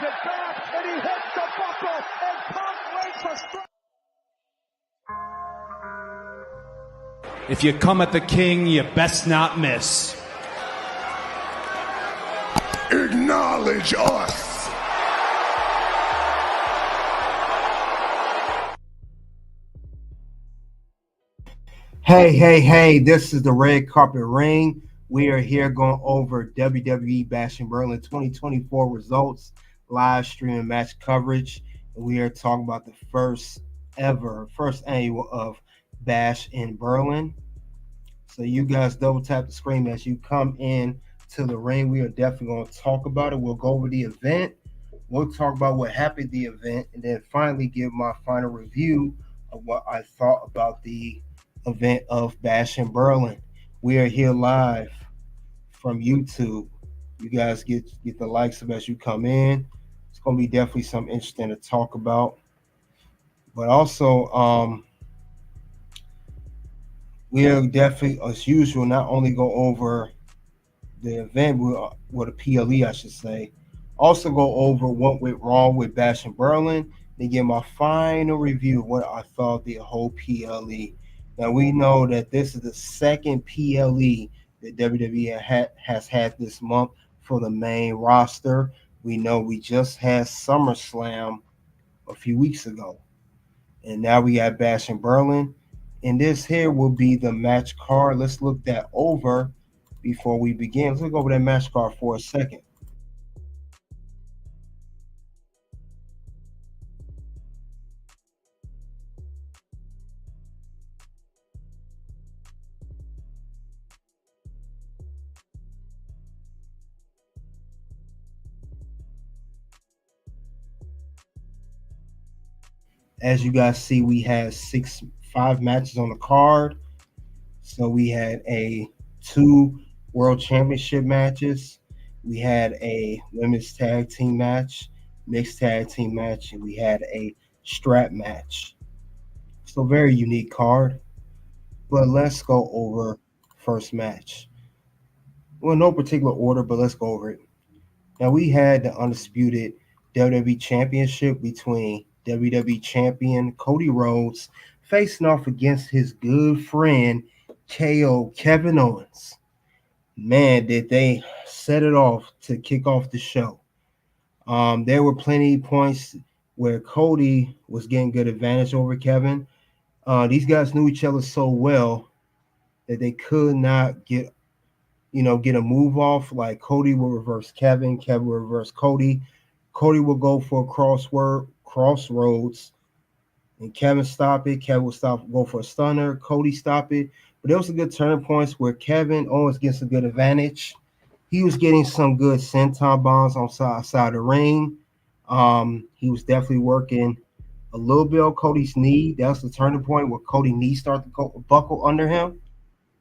it back, and he hits the buckle, and Punk waits a strike. If you come at the king, you best not miss. Acknowledge us. Hey, this is the Red Carpet Ring. We are here going over WWE Bash In Berlin 2024 results, live streaming match coverage. And we are talking about the first annual of Bash In Berlin. So you guys double tap the screen as you come in to the ring. We are definitely going to talk about it. We'll go over the event. We'll talk about what happened at the event, and then finally give my final review of what I thought about the event of Bash In Berlin. We are here live from YouTube. You guys get the likes of as you come in. It's going to be definitely something interesting to talk about. But also, we'll definitely, as usual, not only go over the event, with a PLE, I should say, also go over what went wrong with Bash In Berlin, then give my final review of what I thought the whole PLE. Now, we know that this is the second PLE that WWE has had this month for the main roster. We know we just had SummerSlam a few weeks ago, and now we got Bash In Berlin. And this here will be the match card. Let's look that over before we begin. Let's look over that match card for a second. As you guys see, we had 5 matches on the card. So we had 2 World Championship matches. We had a women's tag team match, mixed tag team match, and we had a strap match. So very unique card. But let's go over first match. Well, no particular order, but let's go over it. Now we had the undisputed WWE Championship between WWE Champion Cody Rhodes facing off against his good friend KO Kevin Owens. Man, did they set it off to kick off the show. There were plenty of points where Cody was getting good advantage over Kevin. These guys knew each other so well that they could not get a move off. Like Cody will reverse Kevin will reverse Cody. Cody will go for a crossroads, and Kevin stop it. Kevin will go for a stunner. Cody stop it. But there was some good turning points where Kevin Owens gets a good advantage. He was getting some good senton bombs on side of the ring. He was definitely working a little bit on Cody's knee. That's the turning point where Cody's knee started to buckle under him.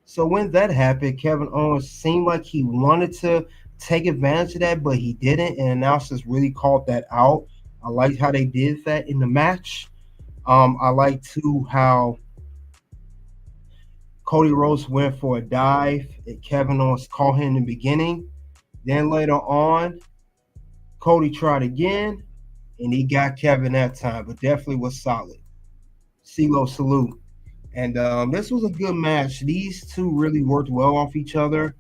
So when that happened, Kevin Owens seemed like he wanted to take advantage of that, but he didn't, and announcers really called that out. I liked how they did that in the match. I like too how Cody Rhodes went for a dive and Kevin Owens caught him in the beginning. Then later on, Cody tried again and he got Kevin that time, but definitely was solid. CeeLo salute. And this was a good match. These two really worked well off each other.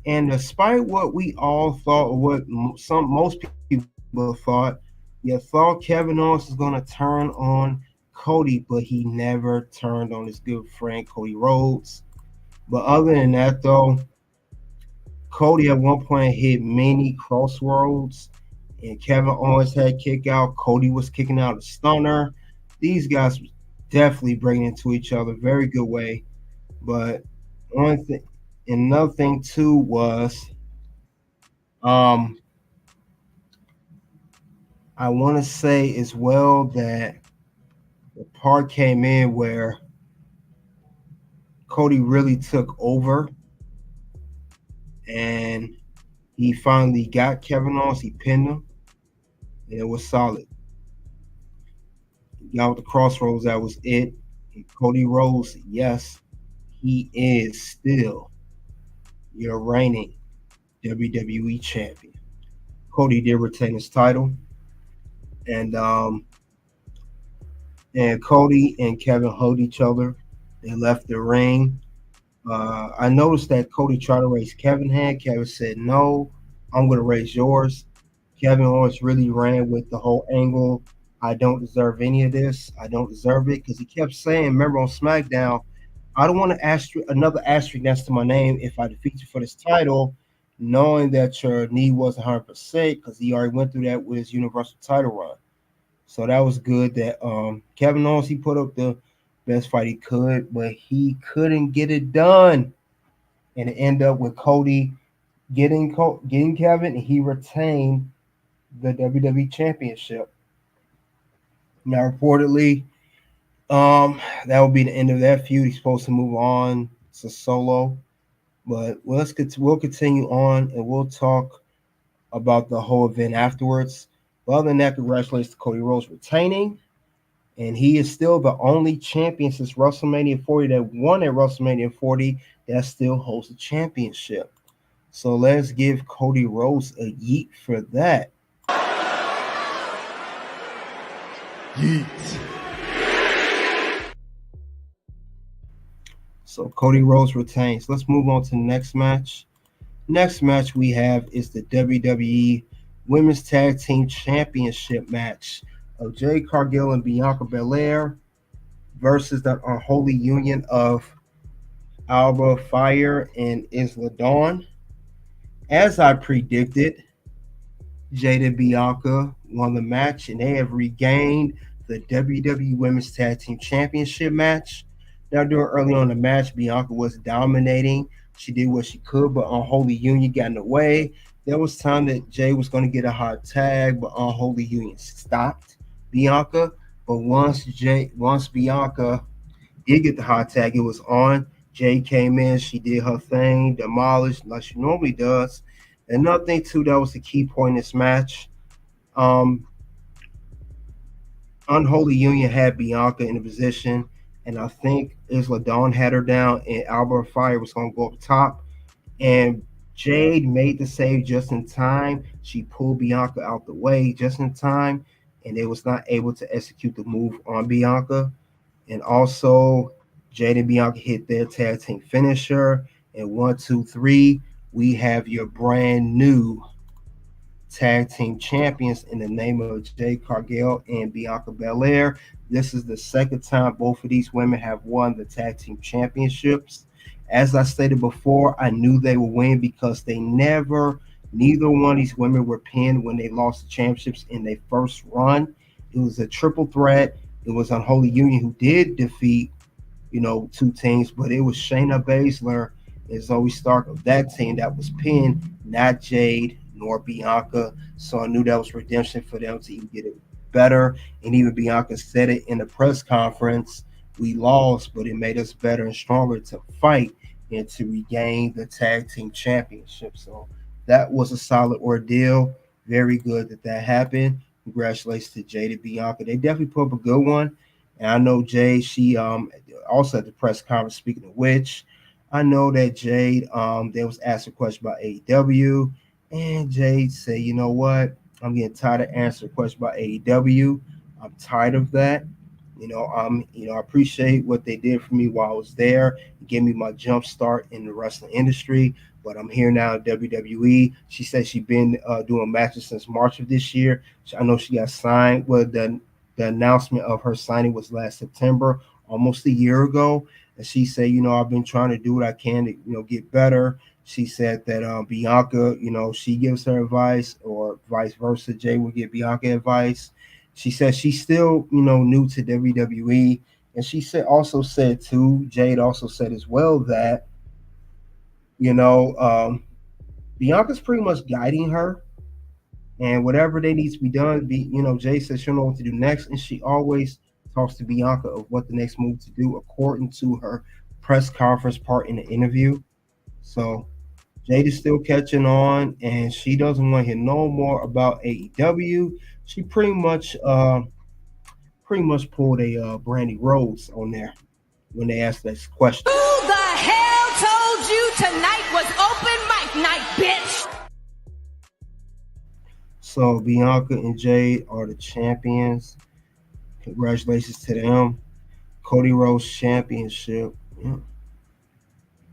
And despite what we all thought, or what most people thought, you thought Kevin Owens was going to turn on Cody, but he never turned on his good friend Cody Rhodes. But other than that, though, Cody at one point hit many crossroads, and Kevin Owens had kick out. Cody was kicking out a stunner. These guys definitely breaking into each other, very good way. But another thing too was, I want to say as well that the part came in where Cody really took over and he finally got Kevin Owens. He pinned him, and it was solid. He got with the crossroads, that was it. And Cody Rhodes, yes, he is still your reigning WWE champion. Cody did retain his title. and Cody and Kevin hugged each other. They left the ring. I noticed that Cody tried to raise Kevin's hand. Kevin said, "No, I'm going to raise yours." Kevin Owens really ran with the whole angle. I don't deserve any of this. I don't deserve it, because he kept saying, remember on SmackDown, I don't want to ask another asterisk next to my name if I defeat you for this title, knowing that your knee wasn't 100%, because he already went through that with his Universal title run. So that was good that Kevin Owens, he put up the best fight he could, but he couldn't get it done. And it ended up with Cody getting Kevin, and he retained the WWE Championship. Now, reportedly, that will be the end of that feud. He's supposed to move on to Solo, but we'll continue on, and we'll talk about the whole event afterwards. But other than that, congratulations to Cody Rhodes retaining, and he is still the only champion since WrestleMania 40 that won at WrestleMania 40 that still holds the championship. So let's give Cody Rhodes a yeet for that. Yeet. So Cody Rhodes retains. Let's move on to the next match. Next match we have is the WWE Women's Tag Team Championship match of Jade Cargill and Bianca Belair versus the unholy union of Alba Fire and Isla Dawn. As I predicted, Jade and Bianca won the match, and they have regained the WWE Women's Tag Team Championship match. Now, during early on in the match, Bianca was dominating. She did what she could, but Unholy Union got in the way. There was time that Jade was going to get a hot tag, but Unholy Union stopped Bianca. But once Bianca did get the hot tag, it was on. Jade came in, she did her thing, demolished like she normally does. Another thing too, that was the key point in this match. Unholy Union had Bianca in a position, and I think Isla Dawn had her down, and Alba Fire was going to go up top. And Jade made the save just in time. She pulled Bianca out the way just in time, and they was not able to execute the move on Bianca. And also, Jade and Bianca hit their tag team finisher. And 1, 2, 3, we have your brand new tag team champions in the name of Jade Cargill and Bianca Belair. This is the second time both of these women have won the tag team championships. As I stated before, I knew they would win because neither one of these women were pinned when they lost the championships in their first run. It was a triple threat. It was Unholy Union who did defeat, two teams, but it was Shayna Baszler and Zoe Stark of that team that was pinned, not Jade nor Bianca. So I knew that was redemption for them to even get it better. And even Bianca said it in the press conference, we lost, but it made us better and stronger to fight and to regain the tag team championship. So that was a solid ordeal. Very good that happened. Congratulations to Jade and Bianca. They definitely put up a good one. And I know Jade, she also at the press conference, speaking of which, I know that Jade, they was asked a question about AEW, and Jade said, you know what? I'm getting tired of answering questions about AEW. I'm tired of that. I appreciate what they did for me while I was there. It gave me my jump start in the wrestling industry, but I'm here now at WWE. She said she's been doing matches since March of this year. I know she got signed. Well, the announcement of her signing was last September, almost a year ago. And she said, I've been trying to do what I can to, get better. She said that Bianca, she gives her advice, or vice versa. Jay will give Bianca advice. She said she's still, new to WWE. And she Jade also said as well that, Bianca's pretty much guiding her. And whatever they need to be done, Jay said she'll know what to do next. And she always talks to Bianca of what the next move to do, according to her press conference part in the interview. So Jade is still catching on, and she doesn't want to hear no more about AEW. She pretty much pulled a Brandy Rhodes on there when they asked that question. Who the hell told you tonight was open mic night, bitch? So Bianca and Jade are the champions. Congratulations to them. Cody Rhodes championship. Yep.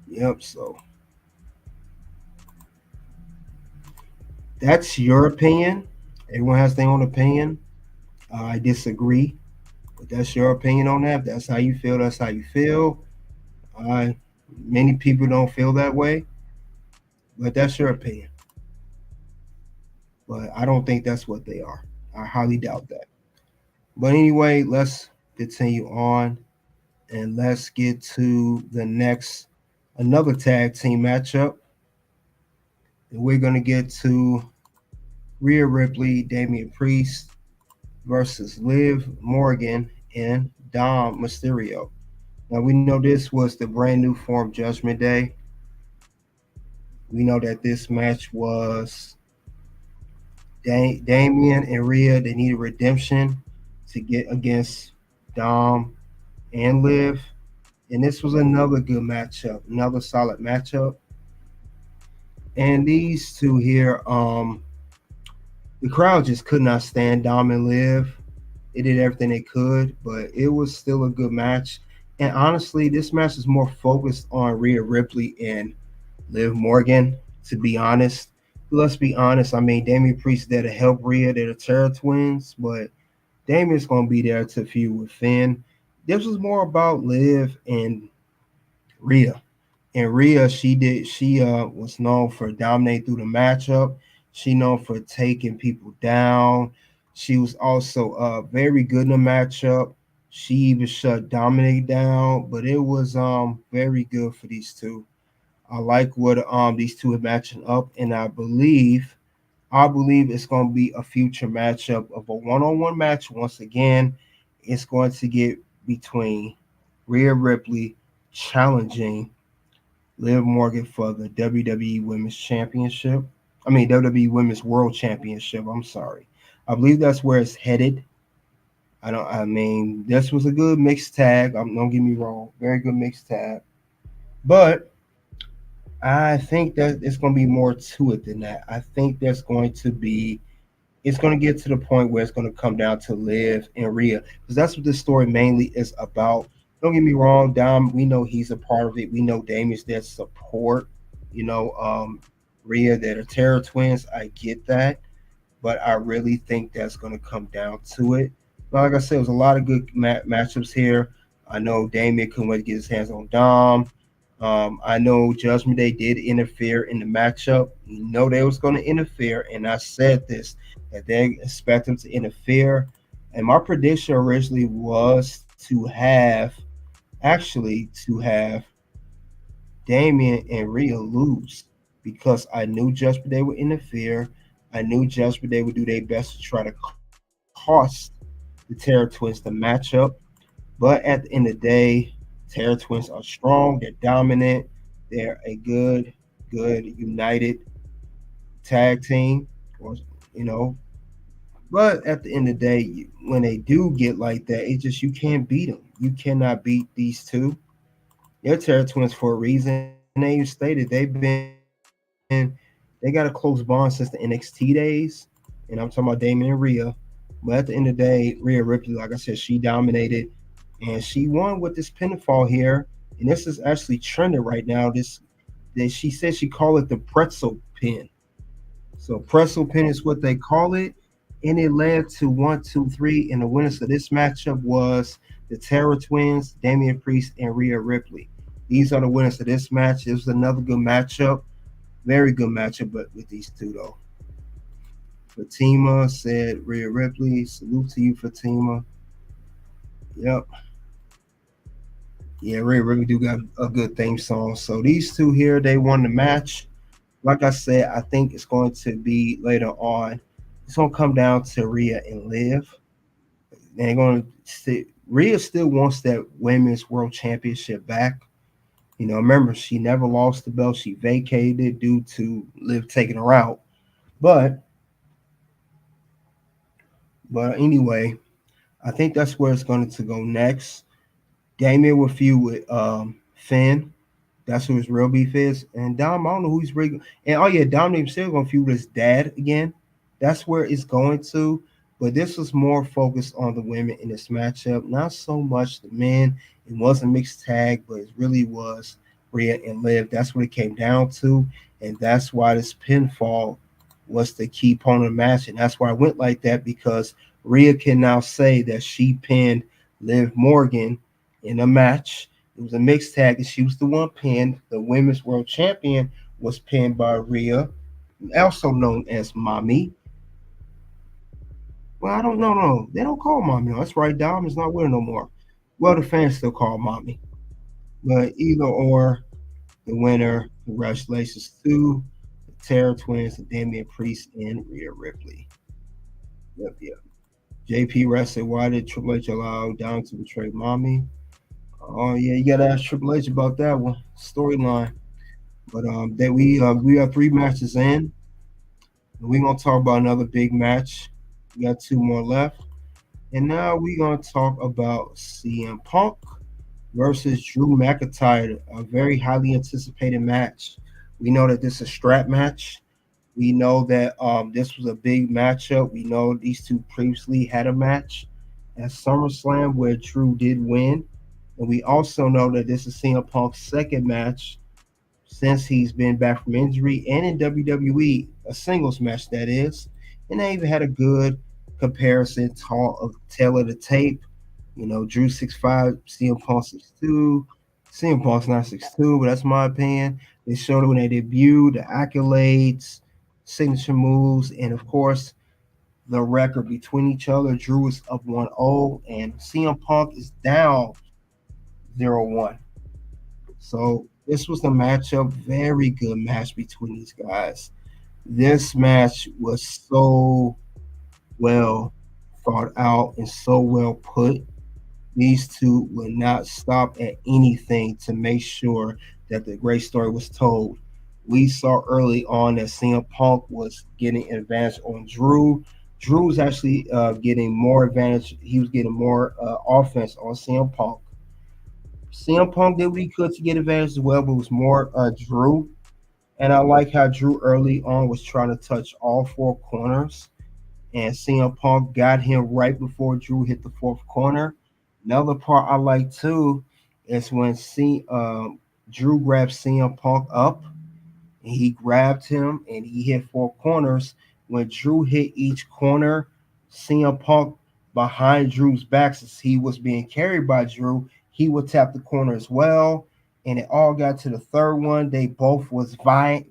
Yep. So that's your opinion. Everyone has their own opinion. I disagree, but that's your opinion on that. If that's how you feel. That's how you feel. I Many people don't feel that way, but that's your opinion. But I don't think that's what they are. I highly doubt that. But anyway, let's continue on and let's get to the next another tag team matchup. And we're gonna get to Rhea Ripley, Damian Priest versus Liv Morgan and Dom Mysterio. Now we know this was the brand new form Judgment Day. We know that this match was Damian and Rhea. They needed redemption to get against Dom and Liv. And this was another good matchup, another solid matchup. And these two here, the crowd just could not stand Dom and Liv. They did everything they could, but it was still a good match. And honestly, this match is more focused on Rhea Ripley and Liv Morgan, to be honest. Let's be honest. I mean, Damian Priest is there to help Rhea. They're the Terror Twins, but Damian's going to be there to feud with Finn. This was more about Liv and Rhea. And Rhea, she was known for dominating through the matchup. She known for taking people down. She was also very good in the matchup. She even shut Dominic down, but it was very good for these two. I like what these two are matching up, and I believe it's going to be a future matchup of a one-on-one match. Once again, it's going to get between Rhea Ripley challenging Liv Morgan for the WWE Women's Championship. I mean, WWE Women's World Championship. I'm sorry. I believe that's where it's headed. I mean, this was a good mixed tag. Don't get me wrong. Very good mixed tag. But I think that it's going to be more to it than that. I think it's going to get to the point where it's going to come down to Liv and Rhea, because that's what this story mainly is about. Don't get me wrong, Dom, we know he's a part of it. We know Damien's there to support, Rhea, that are Terror Twins. I get that, but I really think that's going to come down to it. But like I said, it was a lot of good matchups here. I know Damien couldn't wait to get his hands on Dom. I know Judgment Day did interfere in the matchup. You know they was going to interfere, and I said this, that they expect them to interfere. And my prediction originally was to have Damien and Rhea lose, because I knew Judgment Day would interfere. I knew Judgment Day would do their best to try to cost the Terror Twins the matchup. But at the end of the day, Terror Twins are strong. They're dominant. They're a good united tag team, But at the end of the day, when they do get like that, it's just you can't beat them. You cannot beat these two. They're Terror Twins for a reason. And they stated they got a close bond since the NXT days. And I'm talking about Damien and Rhea. But at the end of the day, Rhea Ripley, like I said, she dominated. And she won with this pinfall here. And this is actually trending right now. She said she called it the pretzel pin. So pretzel pin is what they call it. And it led to 1, 2, 3. And the winners of this matchup was the Terror Twins, Damian Priest, and Rhea Ripley. These are the winners of this match. This was another good matchup. Very good matchup, but with these two, though. Fatima said, Rhea Ripley, salute to you, Fatima. Yep. Yeah, Rhea Ripley do got a good theme song. So these two here, they won the match. Like I said, I think it's going to be later on. It's going to come down to Rhea and Liv. They're going to Rhea still wants that Women's World Championship back. Remember, she never lost the belt. She vacated due to Liv taking her out. But anyway, I think that's where it's going to go next. Damien will feud with Finn. That's who his real beef is. And Dom, I don't know who he's really. And Dominic still going to feud with his dad again. That's where it's going to. But this was more focused on the women in this matchup, not so much the men. It was a mixed tag, but it really was Rhea and Liv. That's what it came down to, and that's why this pinfall was the key point of the match, and that's why I went like that because Rhea can now say that she pinned Liv Morgan in a match. It was a mixed tag, and she was the one pinned. The women's world champion was pinned by Rhea, also known as Mommy. Well, I don't know. No, they don't call Mommy. No, that's right. Dom is not with her no more. Well, the fans still call Mommy. But either or, the winner, congratulations to the Terror Twins, the Damian Priest, and Rhea Ripley. Yep, yep. JP Rest said, why did Triple H allow Dom to betray Mommy? Oh yeah, you gotta ask Triple H about that one storyline. But that we got 3 matches in, and we're gonna talk about another big match. We got 2 more left, and now we're gonna talk about CM Punk versus Drew McIntyre, a very highly anticipated match. We know that this is a strap match. We know that this was a big matchup. We know these two previously had a match at SummerSlam where Drew did win. And we also know that this is CM Punk's second match since he's been back from injury and in WWE, a singles match that is. And they even had a good comparison of tail of the tape. You know, Drew 6'5", CM Punk 6'2". CM Punk's not 6'2", but that's my opinion. They showed it when they debuted, the accolades, signature moves, and of course the record between each other. Drew is up 1-0, and CM Punk is down 0-1. So this was the matchup, very good match between these guys. This match was so well thought out and so well put. These two would not stop at anything to make sure that the great story was told. We saw early on that CM Punk was getting an advantage on Drew. Drew was actually getting more advantage. He was getting more offense on CM Punk. CM Punk did what he could to get advantage as well, but it was more Drew. And I like how Drew early on was trying to touch all 4 corners. And CM Punk got him right before Drew hit the 4th corner. Another part I like too is when Drew grabbed CM Punk up, and he grabbed him and he hit 4 corners. When Drew hit each corner, CM Punk behind Drew's back, since he was being carried by Drew, he would tap the corner as well. And it all got to the 3rd one. They both was vying,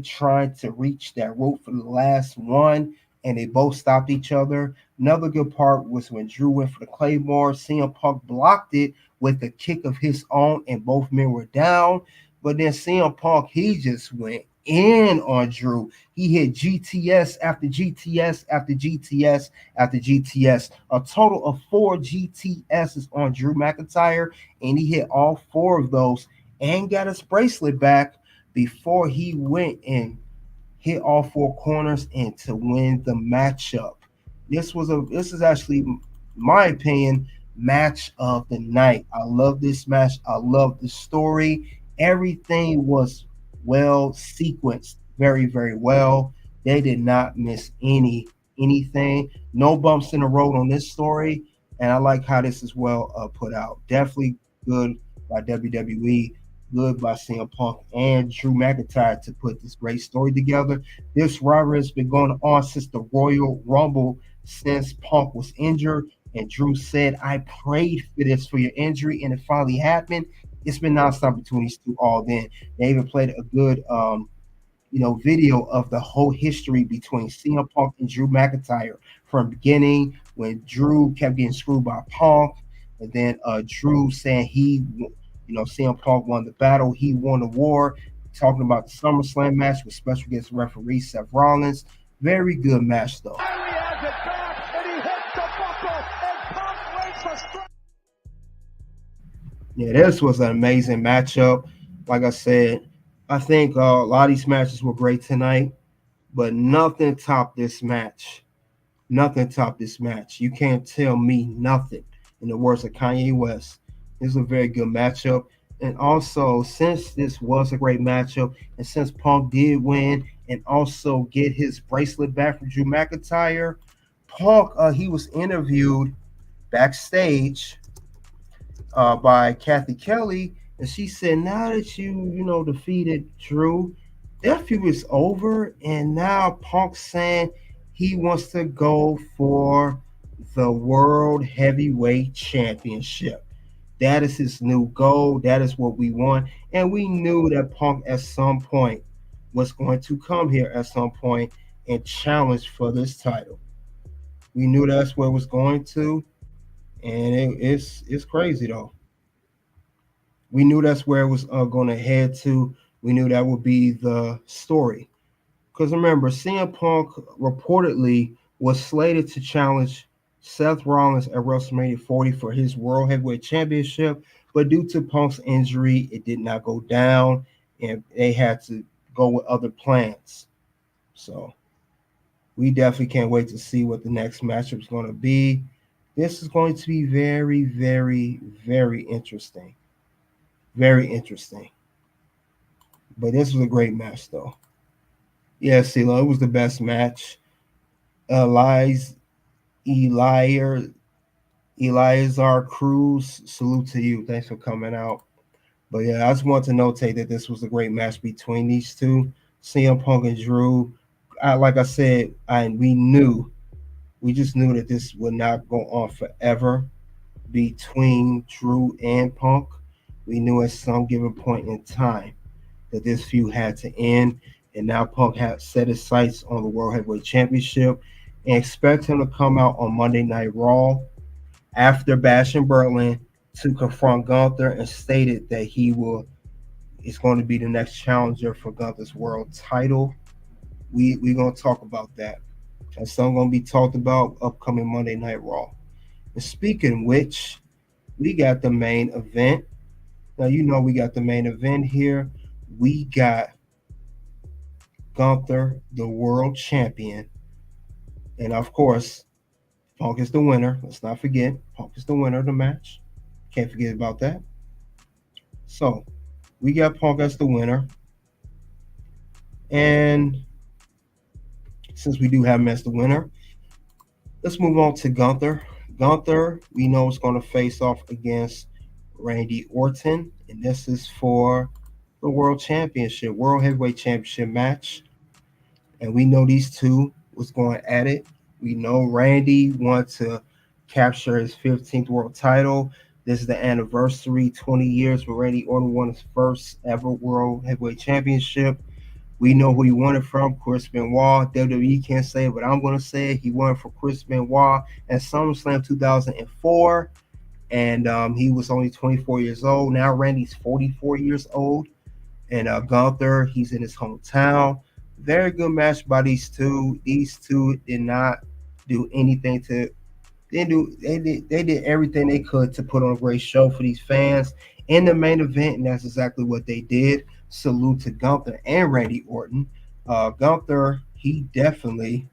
trying to reach that rope for the last one, and they both stopped each other. Another good part was when Drew went for the Claymore. CM Punk blocked it with a kick of his own, and both men were down. But then CM Punk, he just went in on Drew. He hit GTS after GTS after GTS after GTS. A total of 4 GTSs on Drew McIntyre, and he hit all 4 of those and got his bracelet back before he went and hit all 4 corners and to win the matchup. This is actually, my opinion, match of the night. I love this match. I love the story. Everything was well sequenced, very, very well. They did not miss anything. No bumps in the road on this story, and I like how this is well put out. Definitely good by WWE. Good by CM Punk and Drew McIntyre to put this great story together. This rivalry has been going on since the Royal Rumble, since Punk was injured. And Drew said, I prayed for this, for your injury, and it finally happened. It's been nonstop between these two all then. They even played a good video of the whole history between CM Punk and Drew McIntyre from beginning when Drew kept getting screwed by Punk, and then Drew saying CM Punk won the battle, he won the war. Talking about the SummerSlam match with special guest referee Seth Rollins. Very good match though. Yeah, this was an amazing matchup. Like I said, I think a lot of these matches were great tonight, but nothing topped this match. Nothing topped this match. You can't tell me nothing, in the words of Kanye West. This is a very good matchup. And also, since this was a great matchup, and since Punk did win, and also get his bracelet back from Drew McIntyre. Punk, he was interviewed backstage by Kathy Kelly, and she said, "Now that you defeated Drew, that feud is over, and now Punk's saying he wants to go for the World Heavyweight Championship. That is his new goal. That is what we want." And we knew that Punk at some point was going to come here at some point and challenge for this title. We knew that's where it was going to, and it's crazy though. We knew that's where it was going to head to. We knew that would be the story. Because remember, CM Punk reportedly was slated to challenge Seth Rollins at WrestleMania 40 for his World Heavyweight Championship, but due to Punk's injury, it did not go down, and they had to go with other plans. So we definitely can't wait to see what the next matchup is going to be. This is going to be very, very, very interesting. Very interesting. But this was a great match, though. Yeah, CeeLo, it was the best match. Eliazar Cruz, salute to you. Thanks for coming out. But yeah, I just want to notate that this was a great match between these two, CM Punk and Drew. Like I said, we just knew that this would not go on forever between Drew and Punk. We knew at some given point in time that this feud had to end, and now Punk had set his sights on the World Heavyweight Championship, and expect him to come out on Monday Night Raw after Bash in Berlin to confront Gunther, and stated that is going to be the next challenger for Gunther's world title. We're going to talk about that. That's something going to be talked about upcoming Monday Night Raw. And speaking of which, we got the main event. Now, we got the main event here. We got Gunther, the world champion. And of course, Punk is the winner. Let's not forget, Punk is the winner of the match. Can't forget about that. So, we got Punk as the winner. And since we do have him as the winner, let's move on to Gunther. Gunther, we know, is going to face off against Randy Orton, and this is for the World Heavyweight Championship match. And we know these two was going at it. We know Randy wanted to capture his 15th world title. This is the anniversary, 20 years when Randy Orton won his first ever World Heavyweight Championship. We know who he won it from, Chris Benoit. WWE can't say it, but I'm going to say it. He won it from Chris Benoit at SummerSlam 2004. And he was only 24 years old. Now Randy's 44 years old. And Gunther, he's in his hometown. Very good match by these two. These two did not do anything to. They did everything they could to put on a great show for these fans in the main event, and that's exactly what they did. Salute to Gunther and Randy Orton. Gunther, he definitely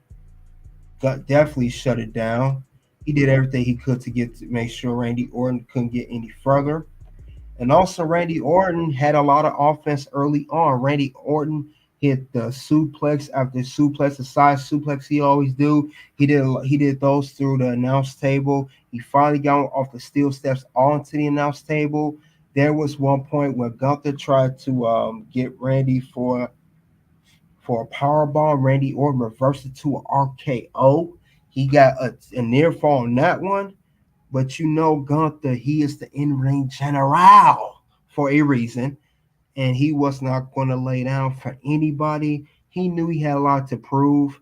shut it down. He did everything he could to make sure Randy Orton couldn't get any further. And also, Randy Orton had a lot of offense early on. Randy Orton hit the suplex after suplex, the side suplex he always do. He did those through the announce table. He finally got off the steel steps onto the announce table. There was one point where Gunther tried to get Randy for a power bomb. Randy Orton reversed it to an RKO. He got a near fall on that one. But Gunther, he is the in-ring general for a reason. And he was not going to lay down for anybody. He knew he had a lot to prove,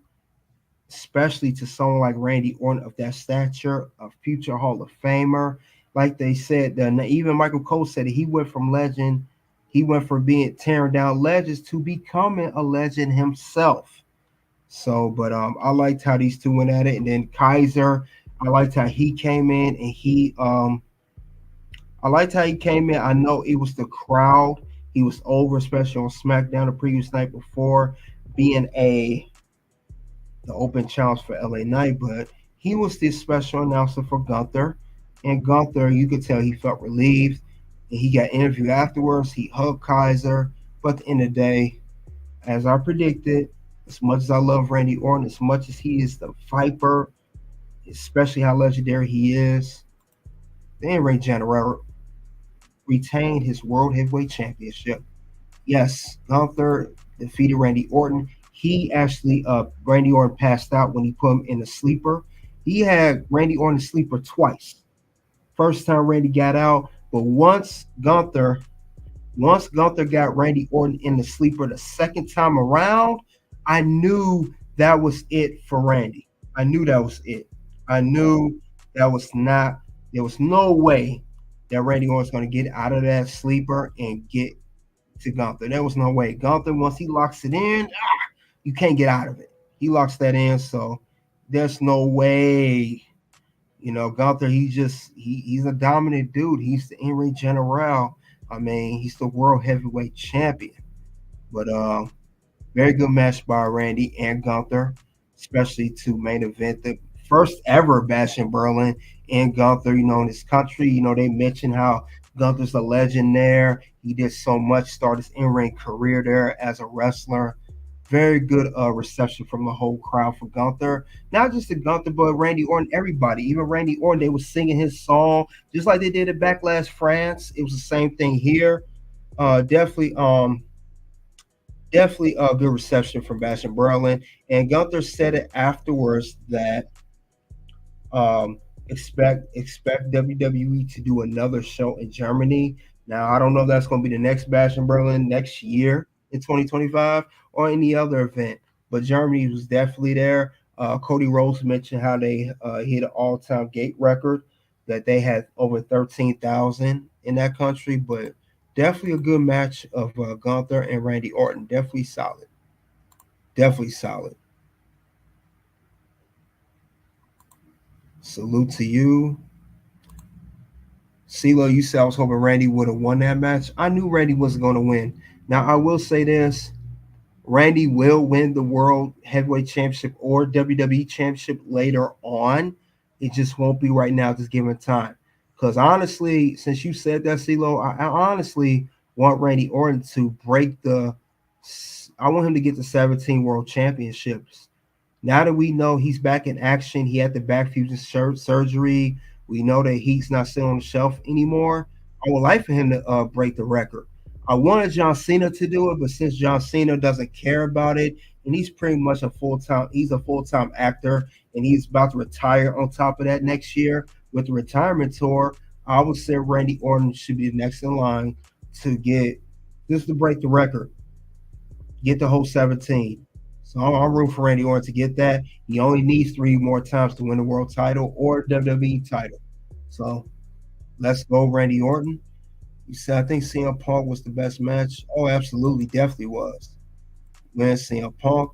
especially to someone like Randy Orton of that stature, a future Hall of Famer. Like they said, even Michael Cole said it, he went from legend, he went from being tearing down legends to becoming a legend himself. So, but I liked how these two went at it. And then Kaiser, I liked how he came in, and I know it was the crowd. He was over, especially on SmackDown the previous night before, being the open challenge for LA Knight, but he was the special announcer for Gunther. And Gunther, you could tell he felt relieved. And he got interviewed afterwards. He hugged Kaiser. But at the end of the day, as I predicted, As much as I love Randy Orton, as much as he is the Viper, especially how legendary he is, then Ray General retained his World Heavyweight Championship. Yes, Gunther defeated Randy Orton. He actually, Randy Orton passed out when he put him in a sleeper. He had Randy Orton in a sleeper twice. First time Randy got out, but once Gunther got Randy Orton in the sleeper the second time around, I knew that was it for Randy. I knew that was it. I knew that was not, there was no way that Randy Orton was going to get out of that sleeper and get to Gunther. There was no way. Gunther, once he locks it in, you can't get out of it. He locks that in, so there's no way. Gunther, he's a dominant dude. He's the in-ring general. I mean, he's the world heavyweight champion. But very good match by Randy and Gunther, especially to main event the first ever Bash in Berlin. And Gunther, in this country, they mentioned how Gunther's a legend there. He did so much, started his in-ring career there as a wrestler. Very good reception from the whole crowd for Gunther. Not just to Gunther, but Randy Orton, everybody. Even Randy Orton, they were singing his song, just like they did at Backlash France. It was the same thing here. Definitely a good reception from Bash in Berlin. And Gunther said it afterwards that expect WWE to do another show in Germany. Now, I don't know if that's going to be the next Bash in Berlin next year in 2025 or any other event, but Germany was definitely there. Cody Rhodes mentioned how they hit an all-time gate record, that they had over 13,000 in that country, but definitely a good match of Gunther and Randy Orton. Definitely solid. Definitely solid. Salute to you. CeeLo, you said I was hoping Randy would have won that match. I knew Randy wasn't going to win. Now, I will say this. Randy will win the World Heavyweight Championship or WWE Championship later on. It just won't be right now, just given time. Because honestly, since you said that, CeeLo, I honestly want Randy Orton to I want him to get the 17 World Championships. Now that we know he's back in action, he had the back fusion surgery. We know that he's not sitting on the shelf anymore. I would like for him to break the record. I wanted John Cena to do it, but since John Cena doesn't care about it, and he's pretty much a full-time actor, and he's about to retire on top of that next year with the retirement tour, I would say Randy Orton should be the next in line to break the record, get the whole 17. So I'm rooting for Randy Orton to get that. He only needs 3 more times to win the world title or WWE title. So let's go, Randy Orton. You said I think CM Punk was the best match. Oh, absolutely, definitely was. Man, CM Punk.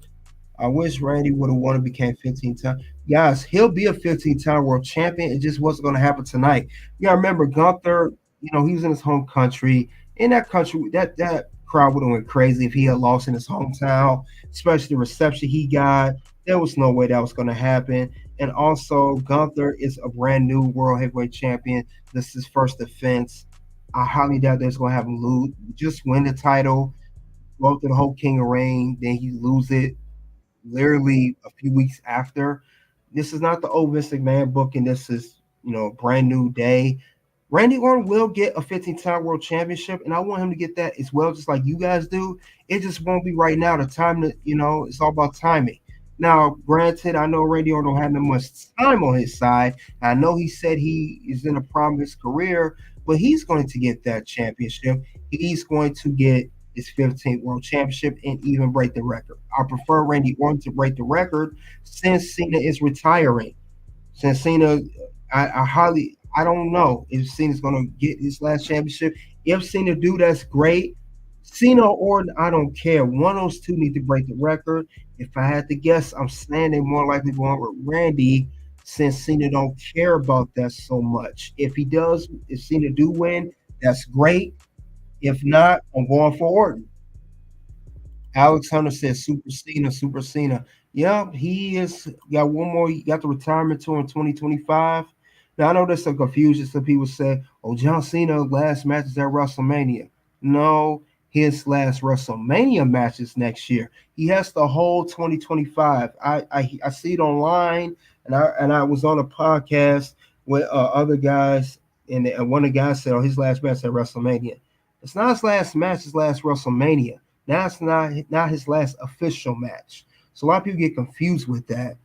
I wish Randy would have won and became 15-time. Guys, he'll be a 15-time world champion. It just wasn't going to happen tonight. You got to remember, Gunther, he was in his home country. In that country, that crowd would have went crazy if he had lost in his hometown, especially the reception he got. There was no way that was going to happen. And also, Gunther is a brand new World Heavyweight Champion. This is his first defense. I highly doubt there's going to have him lose. Just win the title, go through the whole King of Reign, then he lose it literally a few weeks after. This is not the old Vince McMahon booking. This is, a brand new day. Randy Orton will get a 15-time world championship, and I want him to get that as well, just like you guys do. It just won't be right now. The time that, it's all about timing. Now, granted, I know Randy Orton don't have that much time on his side. I know he said he is in a prime of his career, but he's going to get that championship. He's going to get his 15th world championship and even break the record. I prefer Randy Orton to break the record since Cena is retiring. Since Cena, I don't know if Cena's going to get his last championship. If Cena do, that's great. Cena or Orton, I don't care. One of those two need to break the record. If I had to guess, I'm saying they're more likely going with Randy since Cena don't care about that so much. If Cena do win, that's great. If not, I'm going for Orton. Alex Hunter says Super Cena. Yeah, he is got one more. He got the retirement tour in 2025. Now, I know there's some confusion. Some people say, John Cena last match is at WrestleMania. No, his last WrestleMania matches next year. He has the whole 2025. I see it online, and I was on a podcast with other guys, and one of the guys said, "Oh, his last match at WrestleMania." It's not his last match. His last WrestleMania. Now it's not his last official match. So a lot of people get confused with that.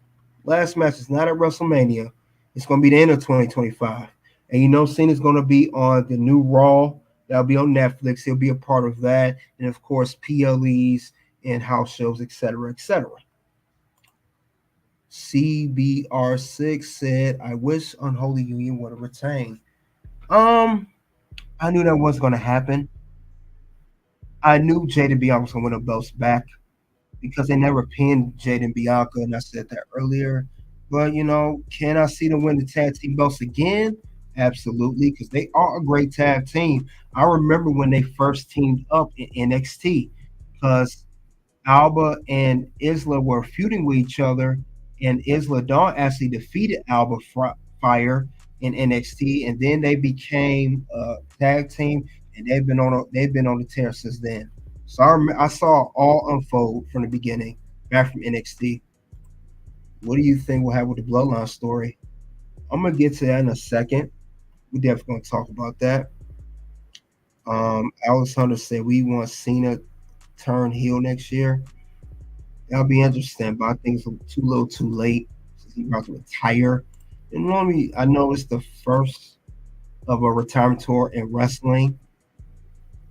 Last match is not at WrestleMania. It's going to be the end of 2025. And you know, Cena's going to be on the new Raw. That'll be on Netflix. He'll be a part of that. And, of course, PLEs and house shows, etc., etc. CBR6 said, I wish Unholy Union would have retained. I knew that wasn't going to happen. I knew Jada Bianca was going to win the belts back because they never pinned Jada and Bianca, and I said that earlier. But, you know, can I see them win the tag team belts again? Absolutely, because they are a great tag team. I remember when they first teamed up in NXT because Alba and Isla were feuding with each other, and Isla Dawn actually defeated Alba Fire in NXT, and then they became a tag team, and they've been on the tear since then. So I saw all unfold from the beginning, back from NXT. What do you think will happen with the Bloodline story? I'm gonna get to that in a second. We're definitely gonna talk about that. Alex Hunter said we want Cena turn heel next year. That'll be interesting, but I think it's too little, too late. He's about to retire. And normally, I know it's the first of a retirement tour in wrestling,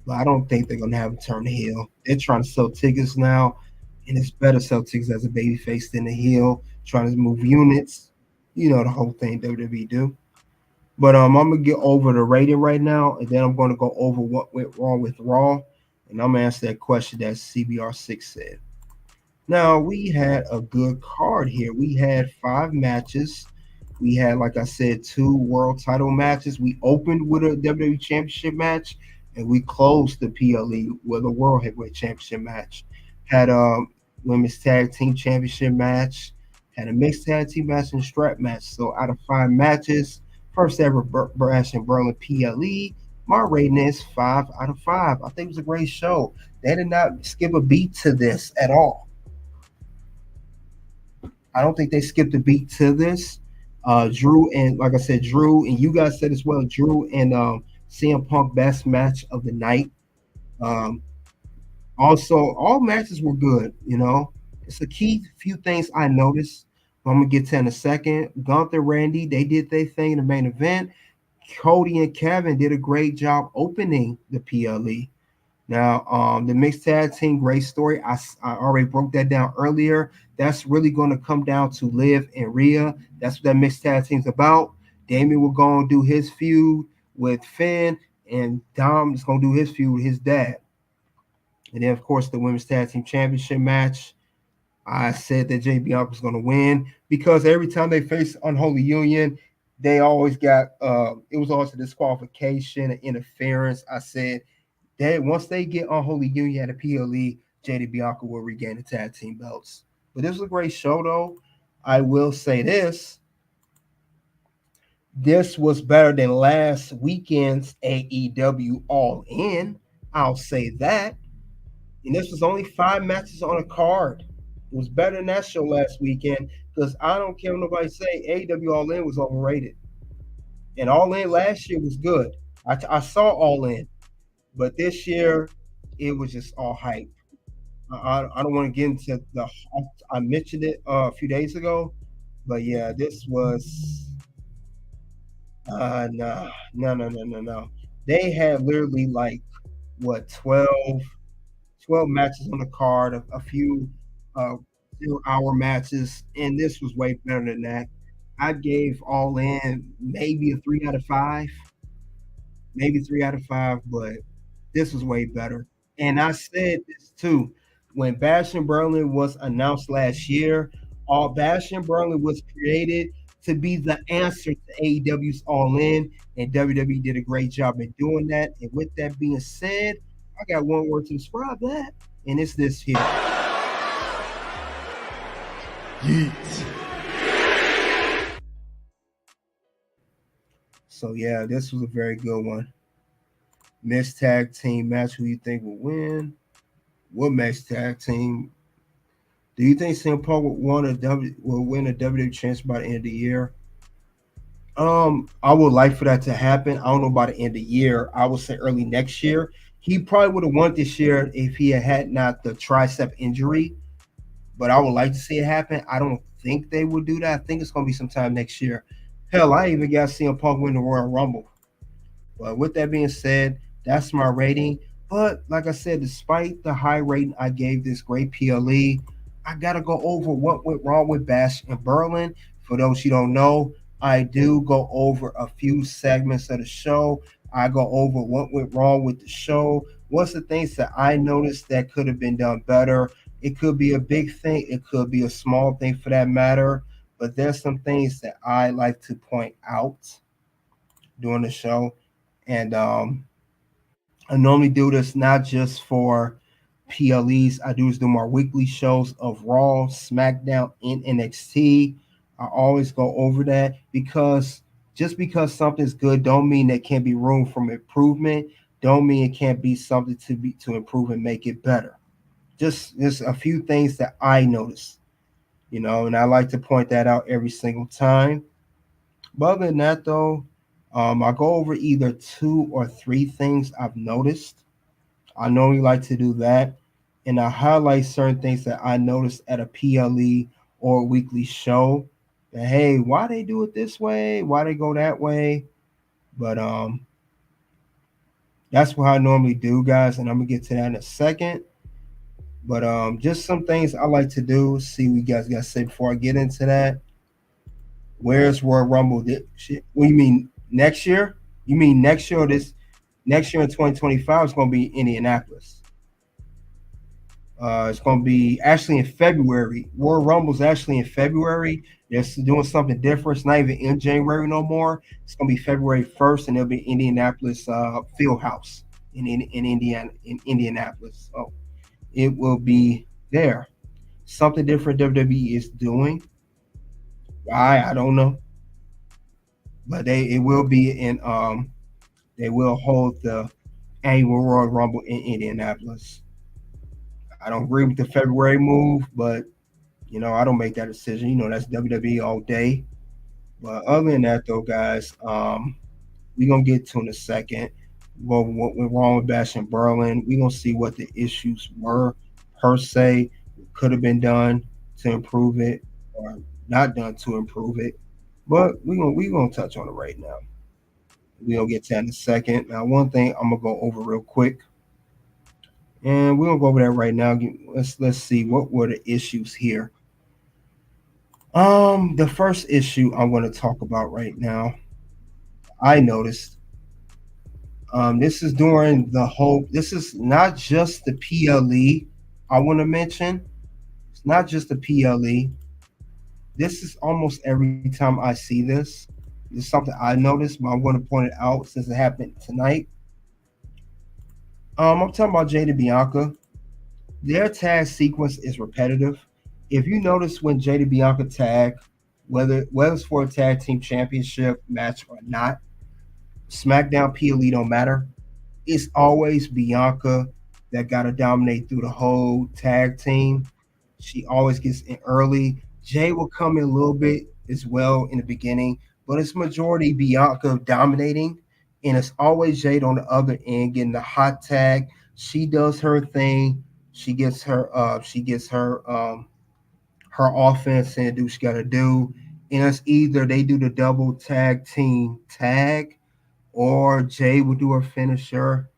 but I don't think they're gonna have him turn heel. They're trying to sell tickets now, and it's better to sell tickets as a babyface than a heel. Trying to move units, you know the whole thing WWE do. But I'm gonna get over the rating right now, and then I'm gonna go over what went wrong with Raw, and I'm gonna answer that question that CBR6 said. Now we had a good card here. We had 5 matches. We had, like I said, 2 world title matches. We opened with a WWE Championship match, and we closed the PLE with a World Heavyweight Championship match. Had a Women's Tag Team Championship match. Had a mixed tag team match and strap match. So out of 5 matches, first ever Bash in Berlin PLE, my rating is 5 out of 5. I think it was a great show. They did not skip a beat to this at all. I don't think they skipped a beat to this. Drew and, like I said, Drew, and you guys said as well, Drew and CM Punk best match of the night. Also, all matches were good, you know. It's a key few things I noticed. I'm going to get to in a second. Gunther, Randy, they did their thing in the main event. Cody and Kevin did a great job opening the PLE. Now, the mixed tag team, great story. I already broke that down earlier. That's really going to come down to Liv and Rhea. That's what that mixed tag team's about. Damien will go and do his feud with Finn, and Dom is going to do his feud with his dad. And then, of course, the Women's Tag Team Championship match. I said that Jay Bianca was going to win because every time they face Unholy Union, they always got it was always a disqualification and interference. I said that once they get Unholy Union at a PLE, Jay Bianca will regain the tag team belts. But this was a great show, though. I will say this. This was better than last weekend's AEW All In. I'll say that. And this was only 5 matches on a card. It was better than that show last weekend because I don't care what nobody say. AEW All In was overrated. And All In last year was good. I saw All In. But this year, it was just all hype. I don't want to get into the – I mentioned it a few days ago. But, yeah, this was no. They had literally like, 12 matches on the card, a few 0-hour matches, and this was way better than that. I gave All In maybe a 3 out of 5. Maybe 3 out of 5, but this was way better. And I said this too. When Bash in Berlin was announced last year, Bash in Berlin was created to be the answer to AEW's All In, and WWE did a great job in doing that. And with that being said, I got one word to describe that, and it's this here. Yeet. So, yeah, this was a very good one. Mixed tag team match. Who you think will win? What mixed tag team? Do you think CM Punk will win a WWE chance by the end of the year? I would like for that to happen. I don't know about the end of the year. I would say early next year. He probably would have won this year if he had not the tricep injury. But I would like to see it happen. I don't think they would do that. I think it's going to be sometime next year. Hell, I even got CM Punk win the Royal Rumble. But with that being said, that's my rating. But like I said, despite the high rating I gave this great PLE, I gotta go over what went wrong with Bash in Berlin. For those you don't know, I do go over a few segments of the show. I go over what went wrong with the show. What's the things that I noticed that could have been done better? It could be a big thing, it could be a small thing for that matter. But there's some things that I like to point out during the show. And I normally do this not just for PLEs. I do more weekly shows of Raw, SmackDown, and NXT. I always go over that because just because something's good don't mean there can't be room for improvement. Don't mean it can't be something to improve and make it better. Just a few things that I notice, and I like to point that out every single time. But other than that, though, I go over either 2 or 3 things I've noticed. I normally like to do that. And I highlight certain things that I noticed at a PLE or a weekly show. That, hey, why they do it this way? Why they go that way? But that's what I normally do, guys. And I'm going to get to that in a second. But just some things I like to do. See what you guys got to say before I get into that. Where's Royal Rumble? What do you mean next year? You mean next year or this? Next year in 2025 is going to be Indianapolis. It's going to be actually in February. Royal Rumble's actually in February. They're doing something different. It's not even in January no more. It's going to be February 1st, and it'll be Indianapolis Field House in Indianapolis. So it will be there. Something different WWE is doing. Why? I don't know. But it will be in they will hold the annual Royal Rumble in Indianapolis. I don't agree with the February move, but I don't make that decision. That's WWE all day. But other than that, though, guys, we're gonna get to in a second. What went wrong with Bash in Berlin? We're gonna see what the issues were per se, could have been done to improve it, or not done to improve it. But we're gonna touch on it right now. We're gonna get to that in a second. Now, one thing I'm gonna go over real quick. And we're gonna go over that right now. Let's see what were the issues here. The first issue I'm going to talk about right now, I noticed. This is during the whole. This is not just the PLE. I want to mention. It's not just the PLE. This is almost every time I see this. This is something I noticed, but I'm going to point it out since it happened tonight. I'm talking about Jade and Bianca. Their tag sequence is repetitive. If you notice when Jade and Bianca tag, whether it's for a tag team championship match or not, SmackDown PLE don't matter. It's always Bianca that got to dominate through the whole tag team. She always gets in early. Jay will come in a little bit as well in the beginning, but it's majority Bianca dominating. And it's always Jade on the other end getting the hot tag. She does her thing. She gets her her offense and do what she gotta do. And it's either they do the double tag team tag, or Jade will do her finisher.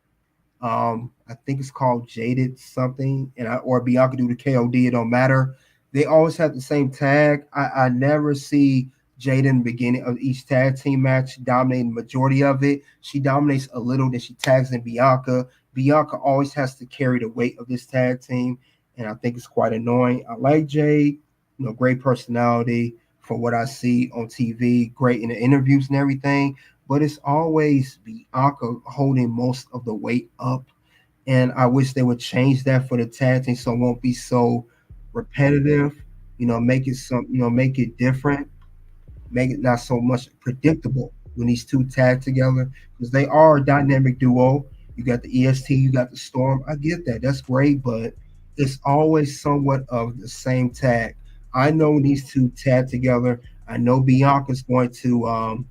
I think it's called Jaded something, or Bianca do the KOD. It don't matter. They always have the same tag. I never see Jada in the beginning of each tag team match dominating the majority of it. She dominates a little, then she tags in Bianca. Bianca always has to carry the weight of this tag team, and I think it's quite annoying. I like Jade, great personality for what I see on TV, great in the interviews and everything, but it's always Bianca holding most of the weight up, and I wish they would change that for the tag team so it won't be so repetitive. Make it different. Make it not so much predictable when these two tag together, because they are a dynamic duo. You got the EST, you got the Storm. I get that. That's great, but it's always somewhat of the same tag. I know these two tag together. I know Bianca's going to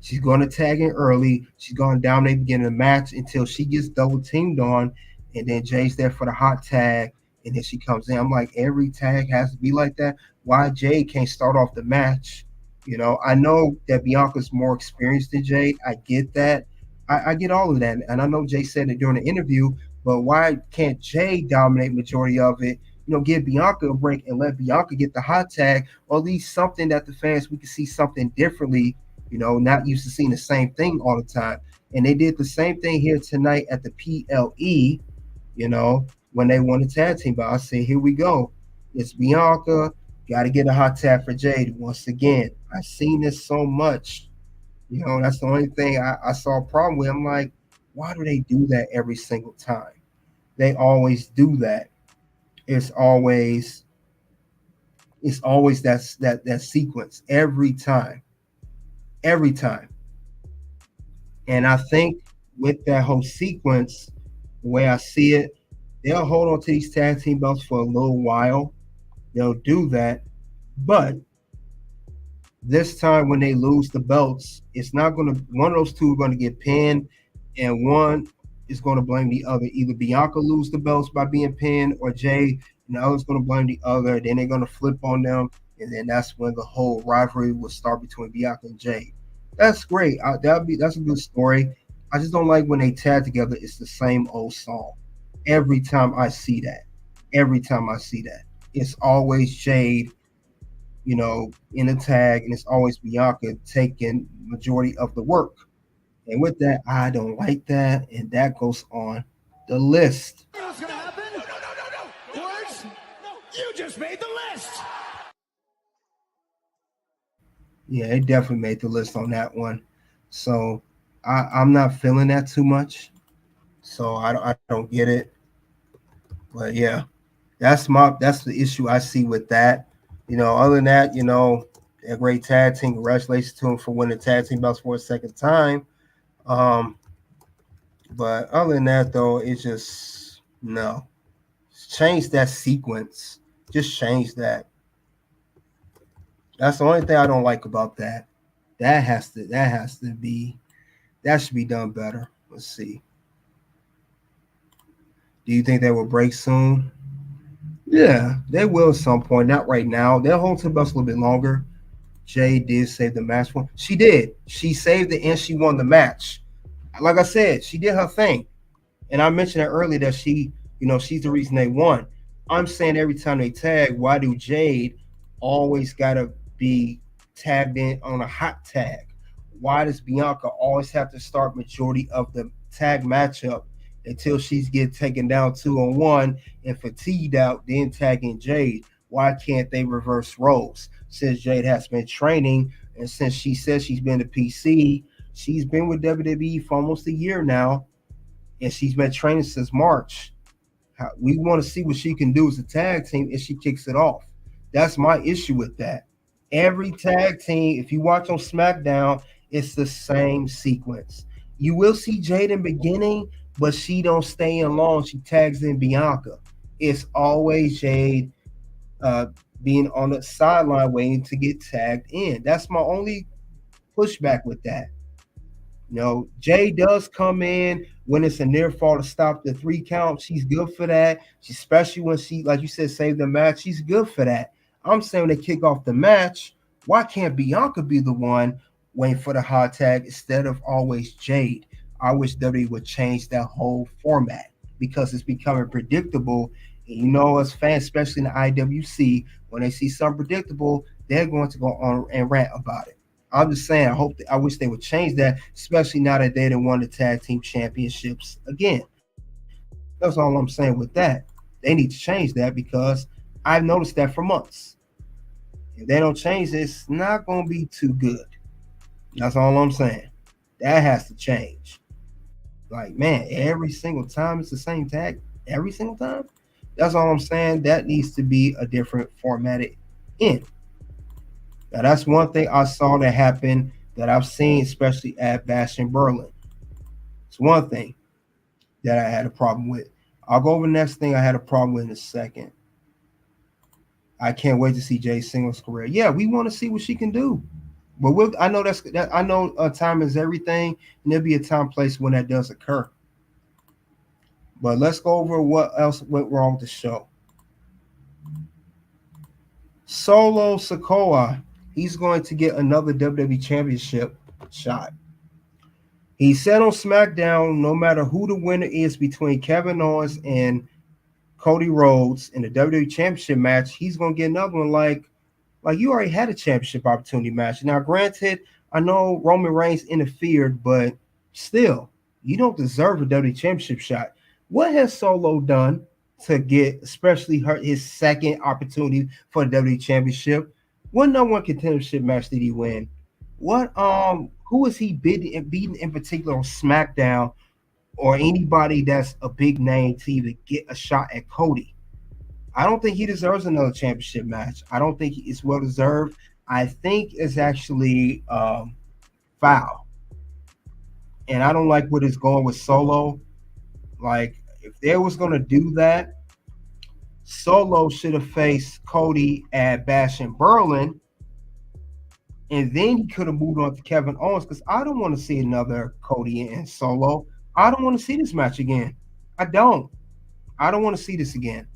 she's going to tag in early. She's going to dominate the beginning of the match until she gets double teamed on, and then Jay's there for the hot tag, and then she comes in. I'm like, every tag has to be like that. Why Jay can't start off the match? I know that Bianca's more experienced than Jay. I get that. I get all of that, and I know Jay said it during the interview. But why can't Jay dominate majority of it? Give Bianca a break and let Bianca get the hot tag, or at least something that the fans we can see something differently. Not used to seeing the same thing all the time. And they did the same thing here tonight at the PLE. When they won the tag team. But I say, here we go. It's Bianca. Got to get a hot tag for Jade. Once again, I've seen this so much. That's the only thing I saw a problem with. I'm like, why do they do that every single time? They always do that. It's always that sequence every time. Every time. And I think with that whole sequence, the way I see it, they'll hold on to these tag team belts for a little while. They'll do that. But this time when they lose the belts, it's not going to – one of those two are going to get pinned, and one is going to blame the other. Either Bianca lose the belts by being pinned, or Jay and the other's going to blame the other. Then they're going to flip on them, and then that's when the whole rivalry will start between Bianca and Jay. That's great. That's a good story. I just don't like when they tag together. It's the same old song. Every time I see that, it's always Jade, in the tag, and it's always Bianca taking majority of the work. And with that, I don't like that, and that goes on the list. What's gonna happen? No. Words? No. You just made the list. Yeah, it definitely made the list on that one. So I'm not feeling that too much. So I don't get it. But yeah, that's the issue I see with that. Other than that, a great tag team. Congratulations to him for winning the tag team belts for a second time. But other than that, though, it's just no. Change that sequence. Just change that. That's the only thing I don't like about that. That should be done better. Let's see. Do you think they will break soon? Yeah, they will at some point. Not right now. They'll hold to the belts a little bit longer. Jay did save the match for. She did. She saved it and she won the match. Like I said, she did her thing. And I mentioned it earlier that she's the reason they won. I'm saying every time they tag, why do Jade always gotta be tagged in on a hot tag? Why does Bianca always have to start majority of the tag matchup until she's get taken down 2-on-1 and fatigued out, then tagging Jade? Why can't they reverse roles? Since Jade has been training, and since she says she's been to PC, she's been with WWE for almost a year now, and she's been training since March. We want to see what she can do as a tag team if she kicks it off. That's my issue with that. Every tag team, if you watch on SmackDown, it's the same sequence. You will see Jade in the beginning, but she don't stay in long. She tags in Bianca. It's always Jade being on the sideline waiting to get tagged in. That's my only pushback with that. Jay does come in when it's a near fall to stop the 3 count. She's good for that. Especially when she, like you said, saved the match. She's good for that. I'm saying when they kick off the match, why can't Bianca be the one waiting for the hot tag instead of always Jade? I wish WWE would change that whole format because it's becoming predictable. And as fans, especially in the IWC, when they see something predictable, they're going to go on and rant about it. I'm just saying, I wish they would change that, especially now that they didn't won the tag team championships again. That's all I'm saying with that. They need to change that because I've noticed that for months. If they don't change this, it's not going to be too good. That's all I'm saying. That has to change. Like, man, every single time it's the same tag. Every single time? That's all I'm saying. That needs to be a different formatted in. Now, that's one thing I saw that happen that I've seen, especially at Bash in Berlin. It's one thing. that I had a problem with. I'll go over the next thing I had a problem with in a second. I can't wait to see Jay Singles' career. Yeah, we want to see what she can do. But I know I know time is everything, and there'll be a time place when that does occur. But let's go over what else went wrong with the show. Solo Sikoa, he's going to get another WWE Championship shot. He said on SmackDown, no matter who the winner is between Kevin Owens and Cody Rhodes in the WWE Championship match, he's going to get another one. Like you already had a championship opportunity match. Now, granted, I know Roman Reigns interfered, but still, you don't deserve a WWE Championship shot. What has Solo done to get, especially his second opportunity for the WWE Championship? What number one contendership match did he win? What who is he beating in particular on SmackDown or anybody that's a big name to even get a shot at Cody? I don't think he deserves another championship match. I don't think it's well deserved. I think it's actually foul. And I don't like what it's going with Solo. Like, if they was going to do that, Solo should have faced Cody at Bash in Berlin, and then he could have moved on to Kevin Owens, because I don't want to see another Cody and Solo. I don't want to see this match again. I don't want to see this again.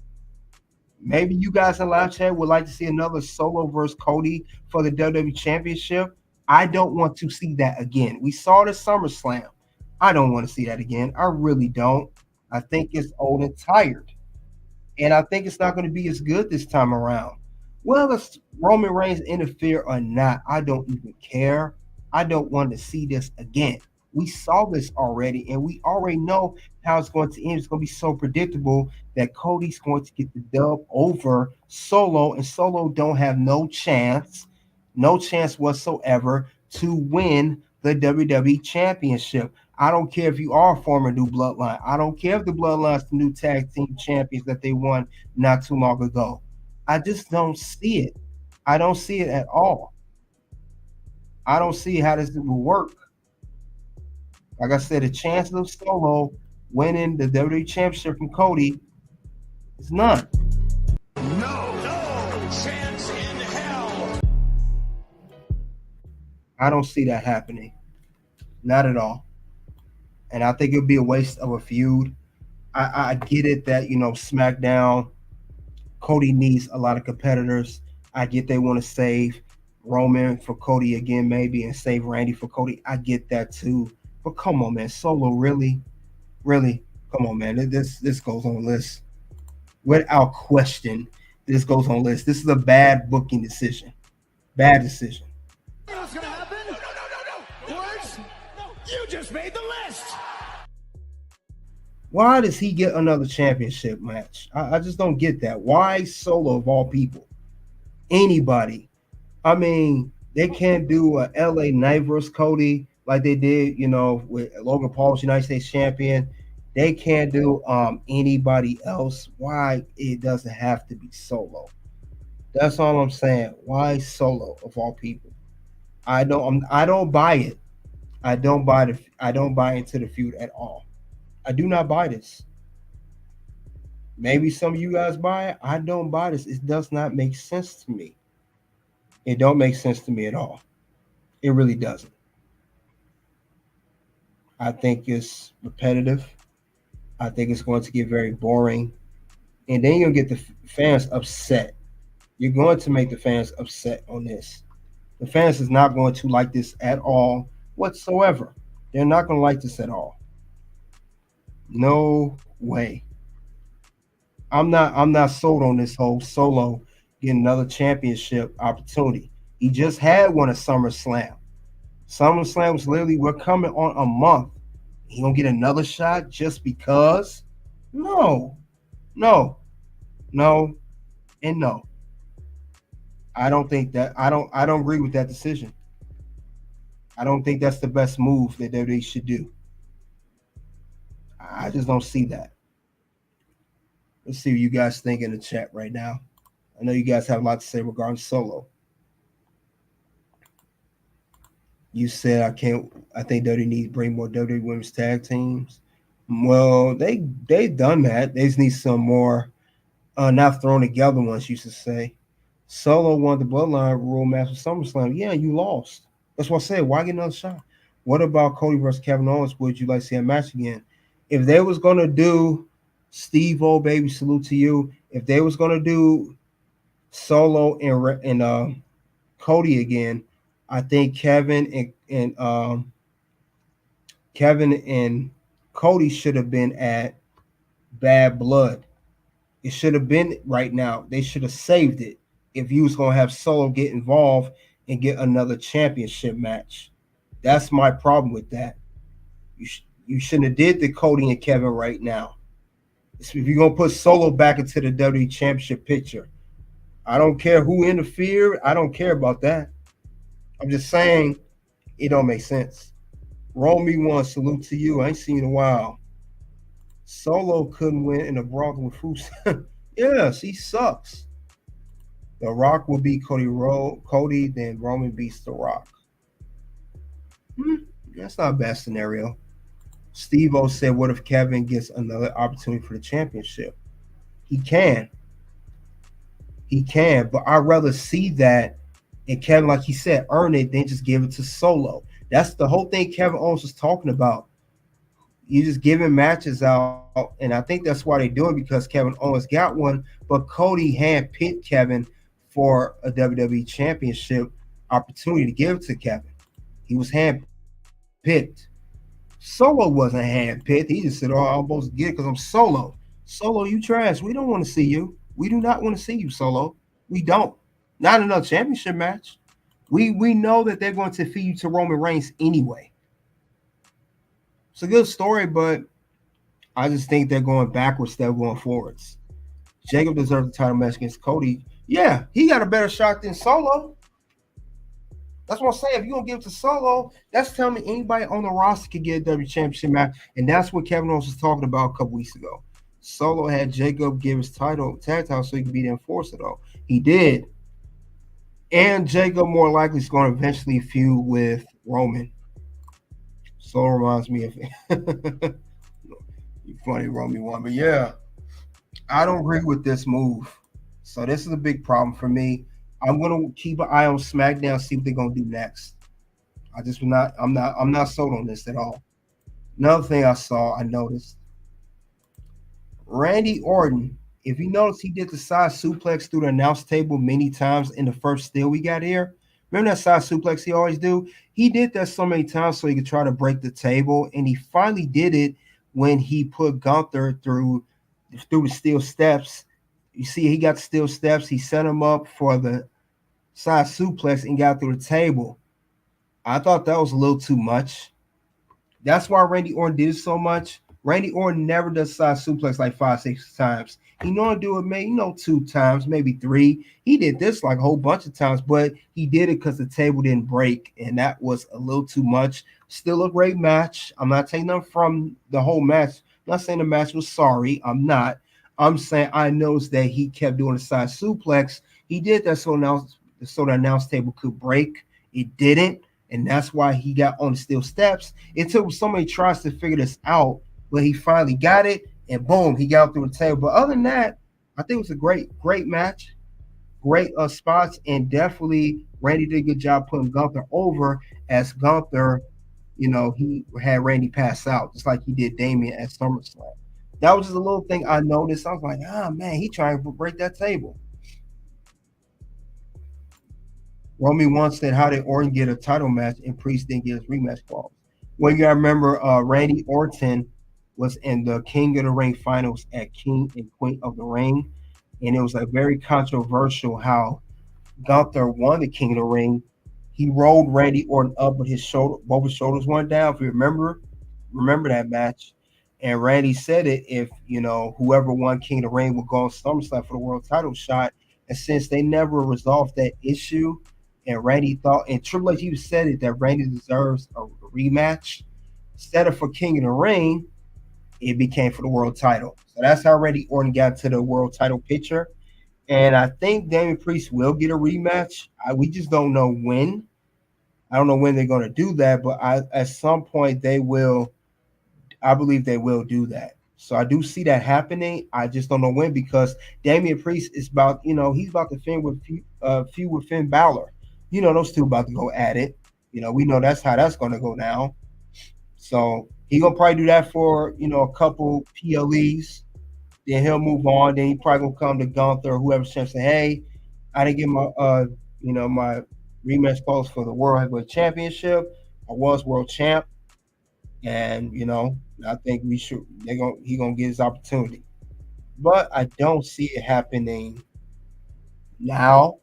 Maybe you guys in live chat would like to see another Solo versus Cody for the WWE Championship. I don't want to see that again. We saw the SummerSlam. I don't want to see that again. I really don't. I think it's old and tired. And I think it's not going to be as good this time around. Whether Roman Reigns interfere or not, I don't even care. I don't want to see this again. We saw this already, and we already know how it's going to end. It's going to be so predictable that Cody's going to get the dub over Solo, and Solo don't have no chance whatsoever to win the WWE Championship. I don't care if you are a former New Bloodline. I don't care if the Bloodline's the new tag team champions that they won not too long ago. I just don't see it. I don't see it at all. I don't see how this will work. Like I said, the chances of Solo winning the WWE Championship from Cody is none. No chance in hell. I don't see that happening. Not at all. And I think it would be a waste of a feud. I get it that, SmackDown, Cody needs a lot of competitors. I get they want to save Roman for Cody again, maybe, and save Randy for Cody. I get that too. But come on, man. Solo, really? Really? Come on, man. This goes on list. Without question, this goes on list. This is a bad booking decision. Bad decision. You know what's going to happen? No. Words? No. You just made the list. Why does he get another championship match? I just don't get that. Why Solo of all people? Anybody. I mean, they can't do a LA Knight versus Cody like they did, with Logan Paul's United States champion. They can't do anybody else. Why it doesn't have to be Solo? That's all I'm saying. Why Solo of all people? I don't buy it. I don't buy into the feud at all. I do not buy this. Maybe some of you guys buy it. I don't buy this. It does not make sense to me. It don't make sense to me at all. It really doesn't. I think it's repetitive. I think it's going to get very boring. And then you'll get the fans upset. You're going to make the fans upset on this. The fans is not going to like this at all whatsoever. They're not going to like this at all. No way. I'm not sold on this whole Solo getting another championship opportunity. He just had one at SummerSlam. SummerSlam was literally, we're coming on a month. He gonna get another shot just because? No, and no. I don't think that. I don't agree with that decision. I don't think that's the best move that WWE should do. I just don't see that. Let's see what you guys think in the chat right now. I know you guys have a lot to say regarding Solo. You said I think WWE needs to bring more WWE women's tag teams. Well, they done that. They just need some more not thrown together ones, used to say. Solo won the Bloodline Rule match with SummerSlam. Yeah, you lost. That's what I said. Why get another shot? What about Cody versus Kevin Owens? Would you like to see a match again? If they was gonna do Steve O, baby, salute to you. If they was gonna do Solo and Cody again, I think Kevin and Cody should have been at Bad Blood. It should have been right now. They should have saved it if you was gonna have Solo get involved and get another championship match. That's my problem with that. You shouldn't have did the Cody and Kevin right now. If you're gonna put Solo back into the WWE Championship picture, I don't care who interfered. I don't care about that. I'm just saying it don't make sense. Romy one, salute to you. I ain't seen you in a while. Solo couldn't win in a brawl with Fus. Yes, he sucks. The Rock will beat Cody, then Roman beats The Rock. That's not a bad scenario. Steve O said, what if Kevin gets another opportunity for the championship? He can. He can, but I'd rather see that and Kevin, like he said, earn it, then just give it to Solo. That's the whole thing Kevin Owens was talking about. You just giving matches out, and I think that's why they do it because Kevin Owens got one, but Cody handpicked Kevin for a WWE Championship opportunity to give to Kevin. He was handpicked. Solo wasn't handpicked. He just said, "Oh, I'm supposed to get it because I'm Solo." Solo, you trash. We don't want to see you. We do not want to see you, Solo. We don't. Not another championship match. We know that they're going to feed you to Roman Reigns anyway. It's a good story, but I just think they're going backwards instead of going forwards. Jacob deserves the title match against Cody. Yeah, he got a better shot than Solo. That's what I'm saying. If you're going to give it to Solo, that's telling me anybody on the roster could get a W Championship match. And that's what Kevin Owens was talking about a couple weeks ago. Solo had Jacob give his tag title so he could be the enforcer, though. He did. And Jacob more likely is going to eventually feud with Roman. So reminds me of you funny Roman one. But yeah, I don't agree with this move. So this is a big problem for me. I'm gonna keep an eye on SmackDown, see what they're gonna do next. I'm not sold on this at all. Another thing I noticed. Randy Orton, if you notice, he did the side suplex through the announce table many times in the first steal we got here. Remember that side suplex he always do? He did that so many times so he could try to break the table, and he finally did it when he put Gunther through the steel steps. You see, he got steel steps. He set him up for the side suplex and got through the table. I thought that was a little too much. That's why Randy Orton did it so much. Randy Orton never does side suplex like 5-6 times. He normally do it maybe 2 times, maybe 3. He did this like a whole bunch of times, but he did it because the table didn't break, and that was a little too much. Still a great match. I'm not taking them from the whole match. I'm not saying the match was sorry. I'm not. I'm saying I noticed that he kept doing the side suplex. He did that so the announce table could break. It didn't, and that's why he got on the steel steps. It took so many tries to figure this out, but he finally got it, and boom, he got through the table. But other than that, I think it was a great match, great spots, and definitely Randy did a good job putting Gunther over as Gunther, he had Randy pass out, just like he did Damian at SummerSlam. That was just a little thing I noticed. I was like, man, he trying to break that table. Romy once said, how did Orton get a title match and Priest didn't get his rematch clause? Well, you gotta remember Randy Orton was in the King of the Ring finals at King and Queen of the Ring. And it was like very controversial how Gunther won the King of the Ring. He rolled Randy Orton up with both his shoulders went down. If you remember that match. And Randy said it if whoever won King of the Ring would go on SummerSlam for the world title shot. And since they never resolved that issue, and Randy thought, and Triple H even said it, that Randy deserves a rematch. Instead of for King of the Ring, it became for the world title. So that's how Randy Orton got to the world title picture. And I think Damian Priest will get a rematch. We just don't know when. I don't know when they're going to do that, but at some point they will. I believe they will do that. So I do see that happening. I just don't know when because Damian Priest is about, he's about to feud with Finn Balor. Those two about to go at it. We know that's how that's going to go down. So he gonna probably do that for a couple PLEs. Then he'll move on. Then he probably gonna come to Gunther or whoever's chance to say, hey, I didn't get my rematch calls for the World Heavyweight Championship. I was world champ, and I think we should. He gonna get his opportunity, but I don't see it happening now.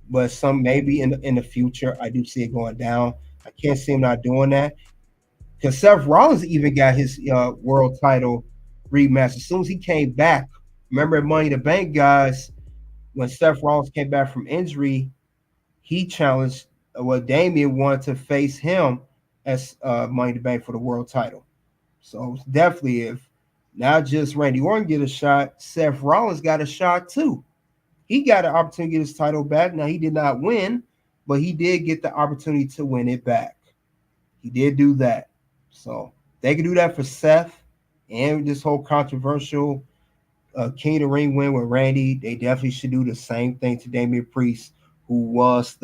But some maybe in the future, I do see it going down. I can't see him not doing that because Seth Rollins even got his world title rematch as soon as he came back. Remember at Money in the Bank, guys, when Seth Rollins came back from injury, he challenged Damian wanted to face him as Money in the Bank for the world title. So definitely, if not just Randy Orton get a shot, Seth Rollins got a shot too. He got an opportunity to get his title back. Now he did not win, but he did get the opportunity to win it back. He did do that. So they can do that for Seth and this whole controversial King of the Ring win with Randy. They definitely should do the same thing to Damian Priest, who was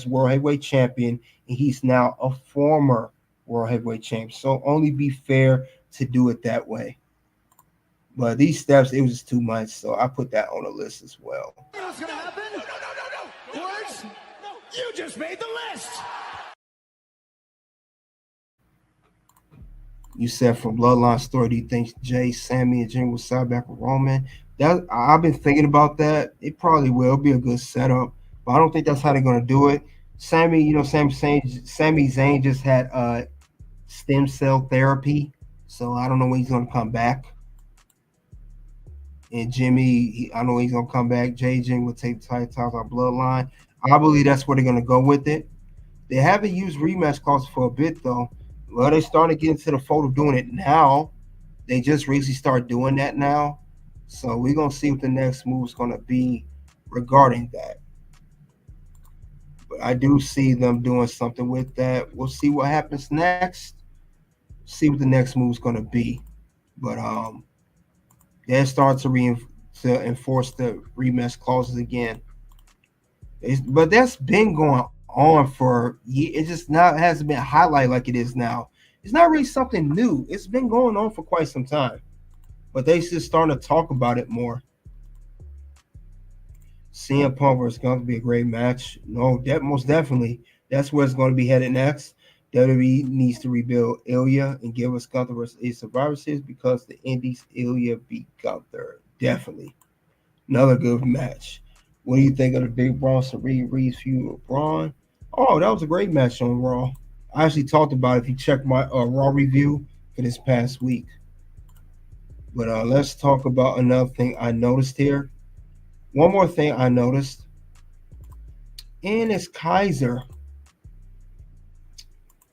World Heavyweight Champion, and he's now a former World Heavyweight Champion. So only be fair to do it that way. But these steps, it was just too much, so I put that on the list as well. You know what's gonna happen? No. Words? No. You just made the list. You said from Bloodline Story, do you think Jay, Sammy, and Jim will side back with Roman? That I've been thinking about that. It probably will be a good setup, but I don't think that's how they're gonna do it. Sammy, Sami Zayn just had stem cell therapy, so I don't know when he's gonna come back. And Jimmy, I know he's gonna come back. Jim will take the titles on Bloodline. I believe that's where they're gonna go with it. They haven't used rematch clauses for a bit though. Well, they're starting to get into the fold of doing it now. They just recently started doing that now. So we're gonna see what the next move is gonna be regarding that. But I do see them doing something with that. We'll see what happens next. See what the next move is gonna be. But they'll start to enforce the rematch clauses again. But that's been going on for years. It just now hasn't been highlighted like it is now. It's not really something new. It's been going on for quite some time. But they just starting to talk about it more. CM Punk versus Gunther be a great match. No, that most definitely. That's where it's going to be headed next. WWE needs to rebuild Ilya and give us Gunther versus a Survivor Series because the Indies Ilya beat Gunther. Definitely. Another good match. What do you think of the Big Braun Reed's feud with Braun? Oh, that was a great match on Raw. I actually talked about it if you check my Raw review for this past week. But let's talk about another thing I noticed here. One more thing I noticed. And it's Kaiser.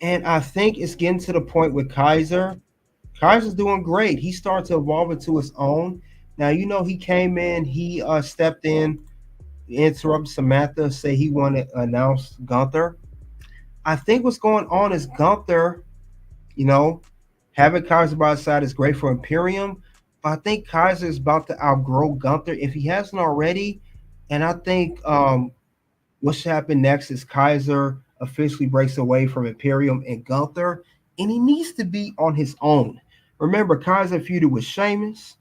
And I think it's getting to the point with Kaiser. Kaiser's doing great. He started to evolve into his own. Now, he came in, he stepped in, interrupted Samantha, say he wanted to announce Gunther. I think what's going on is Gunther, having Kaiser by his side is great for Imperium, but I think Kaiser is about to outgrow Gunther if he hasn't already. And I think what should happen next is Kaiser officially breaks away from Imperium and Gunther, and he needs to be on his own. Remember, Kaiser feuded with Sheamus.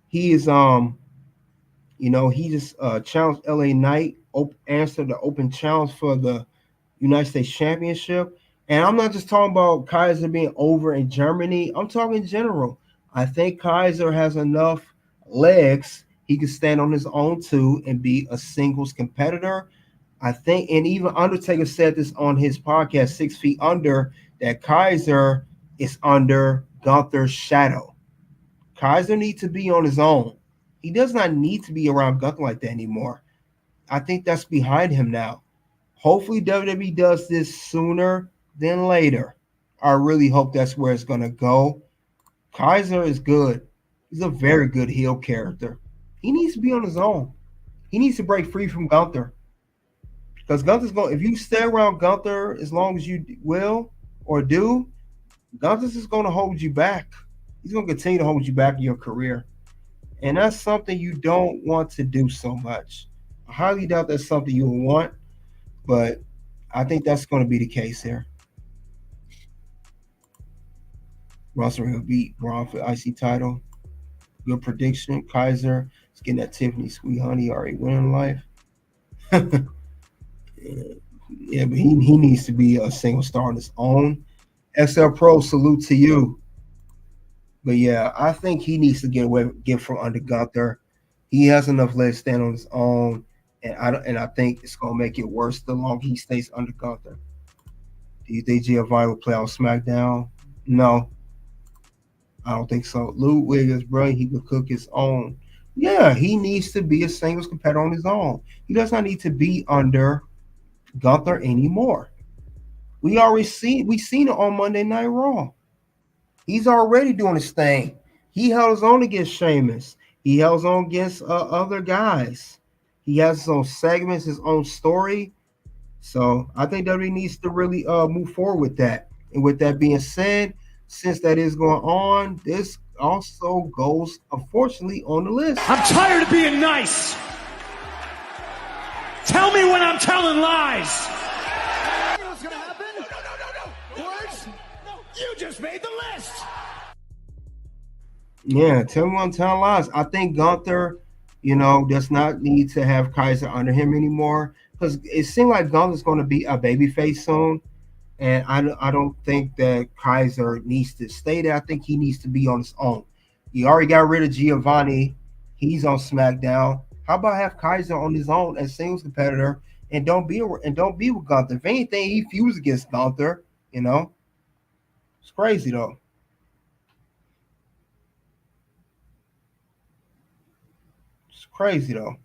He is he just challenged LA Knight, answered the open challenge for the United States Championship. And I'm not just talking about Kaiser being over in Germany. I'm talking in general. I think Kaiser has enough legs. He can stand on his own too and be a singles competitor. I think, and even Undertaker said this on his podcast, 6 Feet Under, that Kaiser is under Gunther's shadow. Kaiser needs to be on his own. He does not need to be around Gunther like that anymore. I think that's behind him now. Hopefully WWE does this sooner than later. I really hope that's where it's going to go. Kaiser is good. He's a very good heel character. He needs to be on his own. He needs to break free from Gunther. Because Gunther's going, if you stay around Gunther as long as you will or do, Gunther's is going to hold you back. He's going to continue to hold you back in your career. And that's something you don't want to do so much. I highly doubt that's something you will want, but I think that's going to be the case here. Russell will beat Braun for the IC title. Good prediction. Kaiser is getting that Tiffany sweet honey already winning life. Yeah, but he needs to be a single star on his own. XL Pro, salute to you. But yeah, I think he needs to get from under Gunther. He has enough legs to stand on his own, and I think it's gonna make it worse the longer he stays under Gunther. Do you think Giovanni will play on SmackDown? No, I don't think so. Ludwig is brilliant. He could cook his own. Yeah, he needs to be a singles competitor on his own. He does not need to be under Gunther anymore. We seen it on Monday Night Raw. He's already doing his thing. He held his own against Sheamus. He held his own against other guys. He has his own segments, his own story. So I think WWE needs to really move forward with that. And with that being said, since that is going on, this also goes, unfortunately, on the list. I'm tired of being nice. Tell me when I'm telling lies. You know what's gonna happen? No. Words? No. You just made the list. Yeah, tell me I'm telling lies. I think Gunther, does not need to have Kaiser under him anymore because it seems like Gunther's going to be a babyface soon, and I don't think that Kaiser needs to stay there. I think he needs to be on his own. You already got rid of Giovanni. He's on SmackDown. How about have Kaiser on his own as singles competitor and don't be with Gunther? If anything, he feuds against Gunther. It's crazy though. Crazy though.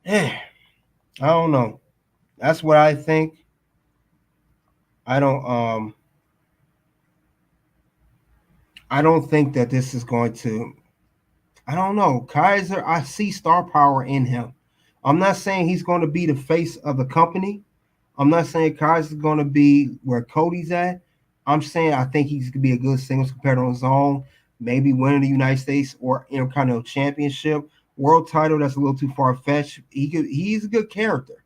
I don't know. That's what I think. I don't think that this is going to, I don't know. Kaiser, I see star power in him. I'm not saying he's going to be the face of the company. I'm not saying Kaiser's going to be where Cody's at. I'm saying I think he's going to be a good singles competitor on his own, maybe winning the United States or Intercontinental Championship. World title, that's a little too far-fetched. He's a good character.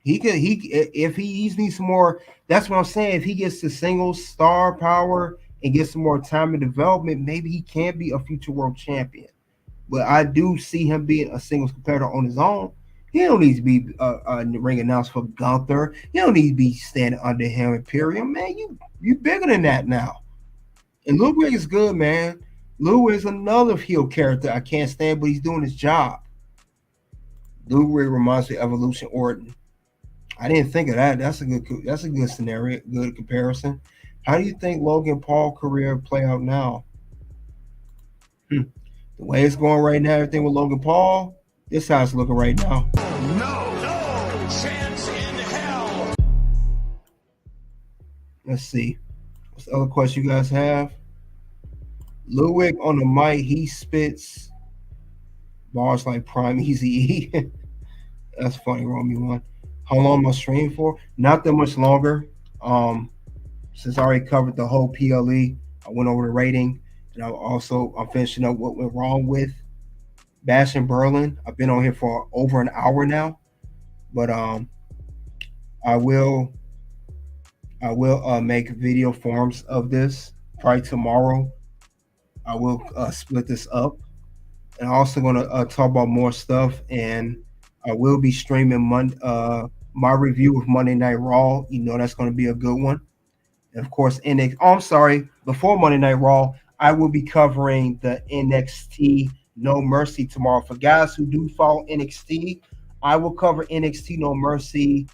If he needs some more, that's what I'm saying. If he gets the singles star power and gets some more time and development, maybe he can be a future world champion. But I do see him being a singles competitor on his own. He don't need to be a ring announcer for Gunther. He don't need to be standing under him, Imperium. Man, you bigger than that now. And Ludwig is good, man. Ludwig is another heel character I can't stand, but he's doing his job. Ludwig reminds me of Evolution Orton. I didn't think of that. That's a good scenario, good comparison. How do you think Logan Paul career play out now? The way it's going right now, everything with Logan Paul, this is how it's looking right now. No chance in hell. Let's see. What's the other question you guys have? Ludwig on the mic, he spits bars like Prime Easy E. That's funny, Romy one. How long am I streaming for? Not that much longer. Since I already covered the whole PLE, I went over the rating, and I'm finishing up what went wrong with Bash in Berlin. I've been on here for over an hour now, but I will make video forms of this probably tomorrow. I will split this up, and I'm also going to talk about more stuff, and I will be streaming my review of Monday Night Raw. That's going to be a good one. And of course, before Monday Night Raw, I will be covering the NXT No Mercy tomorrow. For guys who do follow NXT, I will cover NXT No Mercy.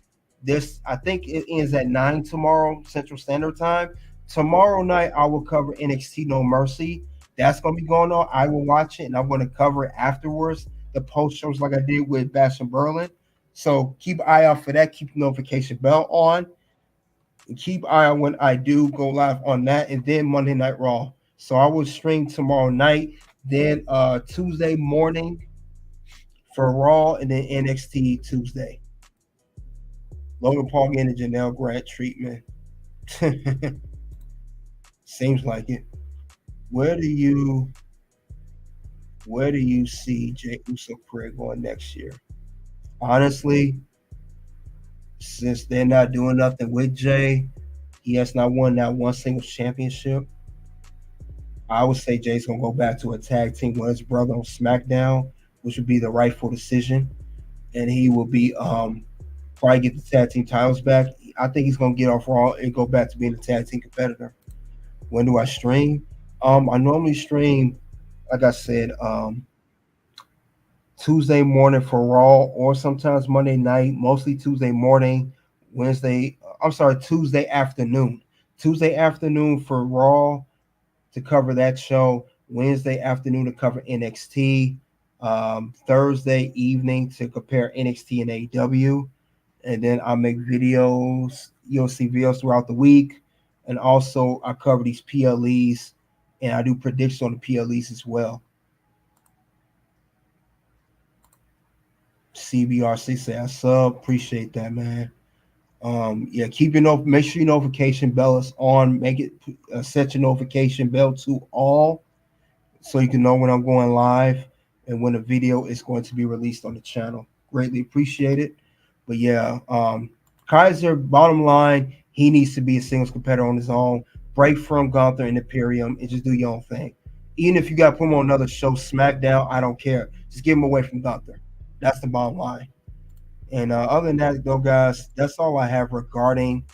I think it ends at 9 tomorrow, Central Standard Time. Tomorrow night, I will cover NXT No Mercy. That's going to be going on. I will watch it, and I'm going to cover it afterwards, the post shows like I did with Bash in Berlin. So keep an eye out for that. Keep the notification bell on. And keep an eye on when I do go live on that, and then Monday Night Raw. So I will stream tomorrow night. Then Tuesday morning, for Raw, and then NXT Tuesday. Logan Paul getting the Janelle Grant treatment. Seems like it. Where do you see Jey Uso career going next year? Honestly, since they're not doing nothing with Jey, he has not won that one single championship. I would say Jay's gonna go back to a tag team with his brother on SmackDown, which would be the rightful decision, and he will be probably get the tag team titles back. I think he's gonna get off Raw and go back to being a tag team competitor. When do I stream? I normally stream, like I said, Tuesday morning for Raw, or sometimes Monday night, mostly Tuesday morning, Tuesday afternoon. Tuesday afternoon for Raw to cover that show, Wednesday afternoon to cover NXT, Thursday evening to compare NXT and AEW, and then I make videos. You'll see videos throughout the week, and also I cover these PLEs, and I do predictions on the PLEs as well. CBRC say I sub, appreciate that, man. Make sure your notification bell is on. Make it set your notification bell to all, so you can know when I'm going live and when a video is going to be released on the channel. Greatly appreciate it. But yeah, Kaiser, bottom line, he needs to be a singles competitor on his own. Break from Gunther and Imperium and just do your own thing. Even if you got to put him on another show, SmackDown, I don't care. Just get him away from Gunther. That's the bottom line. And other than that, though, guys, that's all I have regarding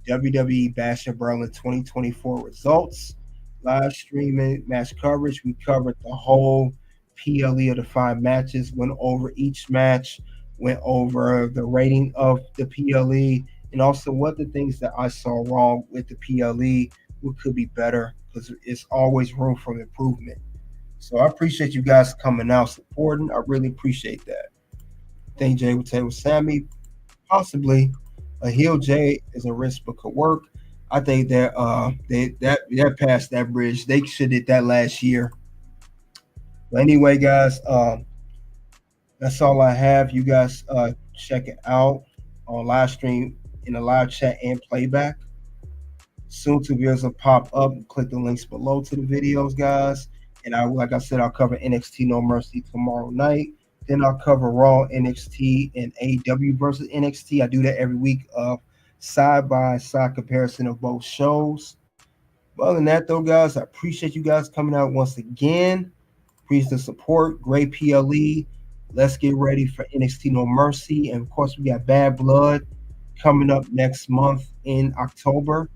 WWE Bash in Berlin 2024 results. Live streaming, match coverage. We covered the whole PLE of the 5 matches, went over each match, went over the rating of the PLE, and also what the things that I saw wrong with the PLE, what could be better, because it's always room for improvement. So I appreciate you guys coming out, supporting. I really appreciate that. I think Jay would say with Sammy, possibly a heel Jay is a risk but could work. I think that that passed that bridge. They should have did that last year. But anyway, guys, that's all I have. You guys check it out on live stream in the live chat and playback. Soon to videos will pop up. Click the links below to the videos, guys. And like I said, I'll cover NXT No Mercy tomorrow night. Then I'll cover Raw, NXT, and AEW versus NXT. I do that every week of side-by-side comparison of both shows. But other than that, though, guys, I appreciate you guys coming out once again. Appreciate the support. Great PLE. Let's get ready for NXT No Mercy. And, of course, we got Bad Blood coming up next month in October.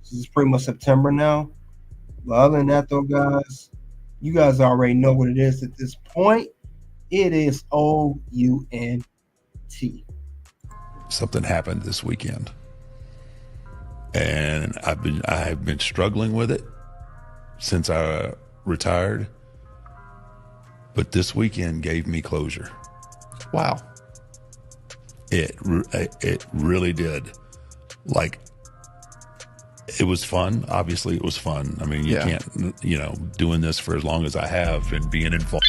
This is pretty much September now. But other than that, though, guys, you guys already know what it is at this point. It is OUNT. Something happened this weekend, and I've been struggling with it since I retired. But this weekend gave me closure. Wow. It really did. Like, it was fun. Obviously, it was fun. I mean, you can't, doing this for as long as I have and being involved.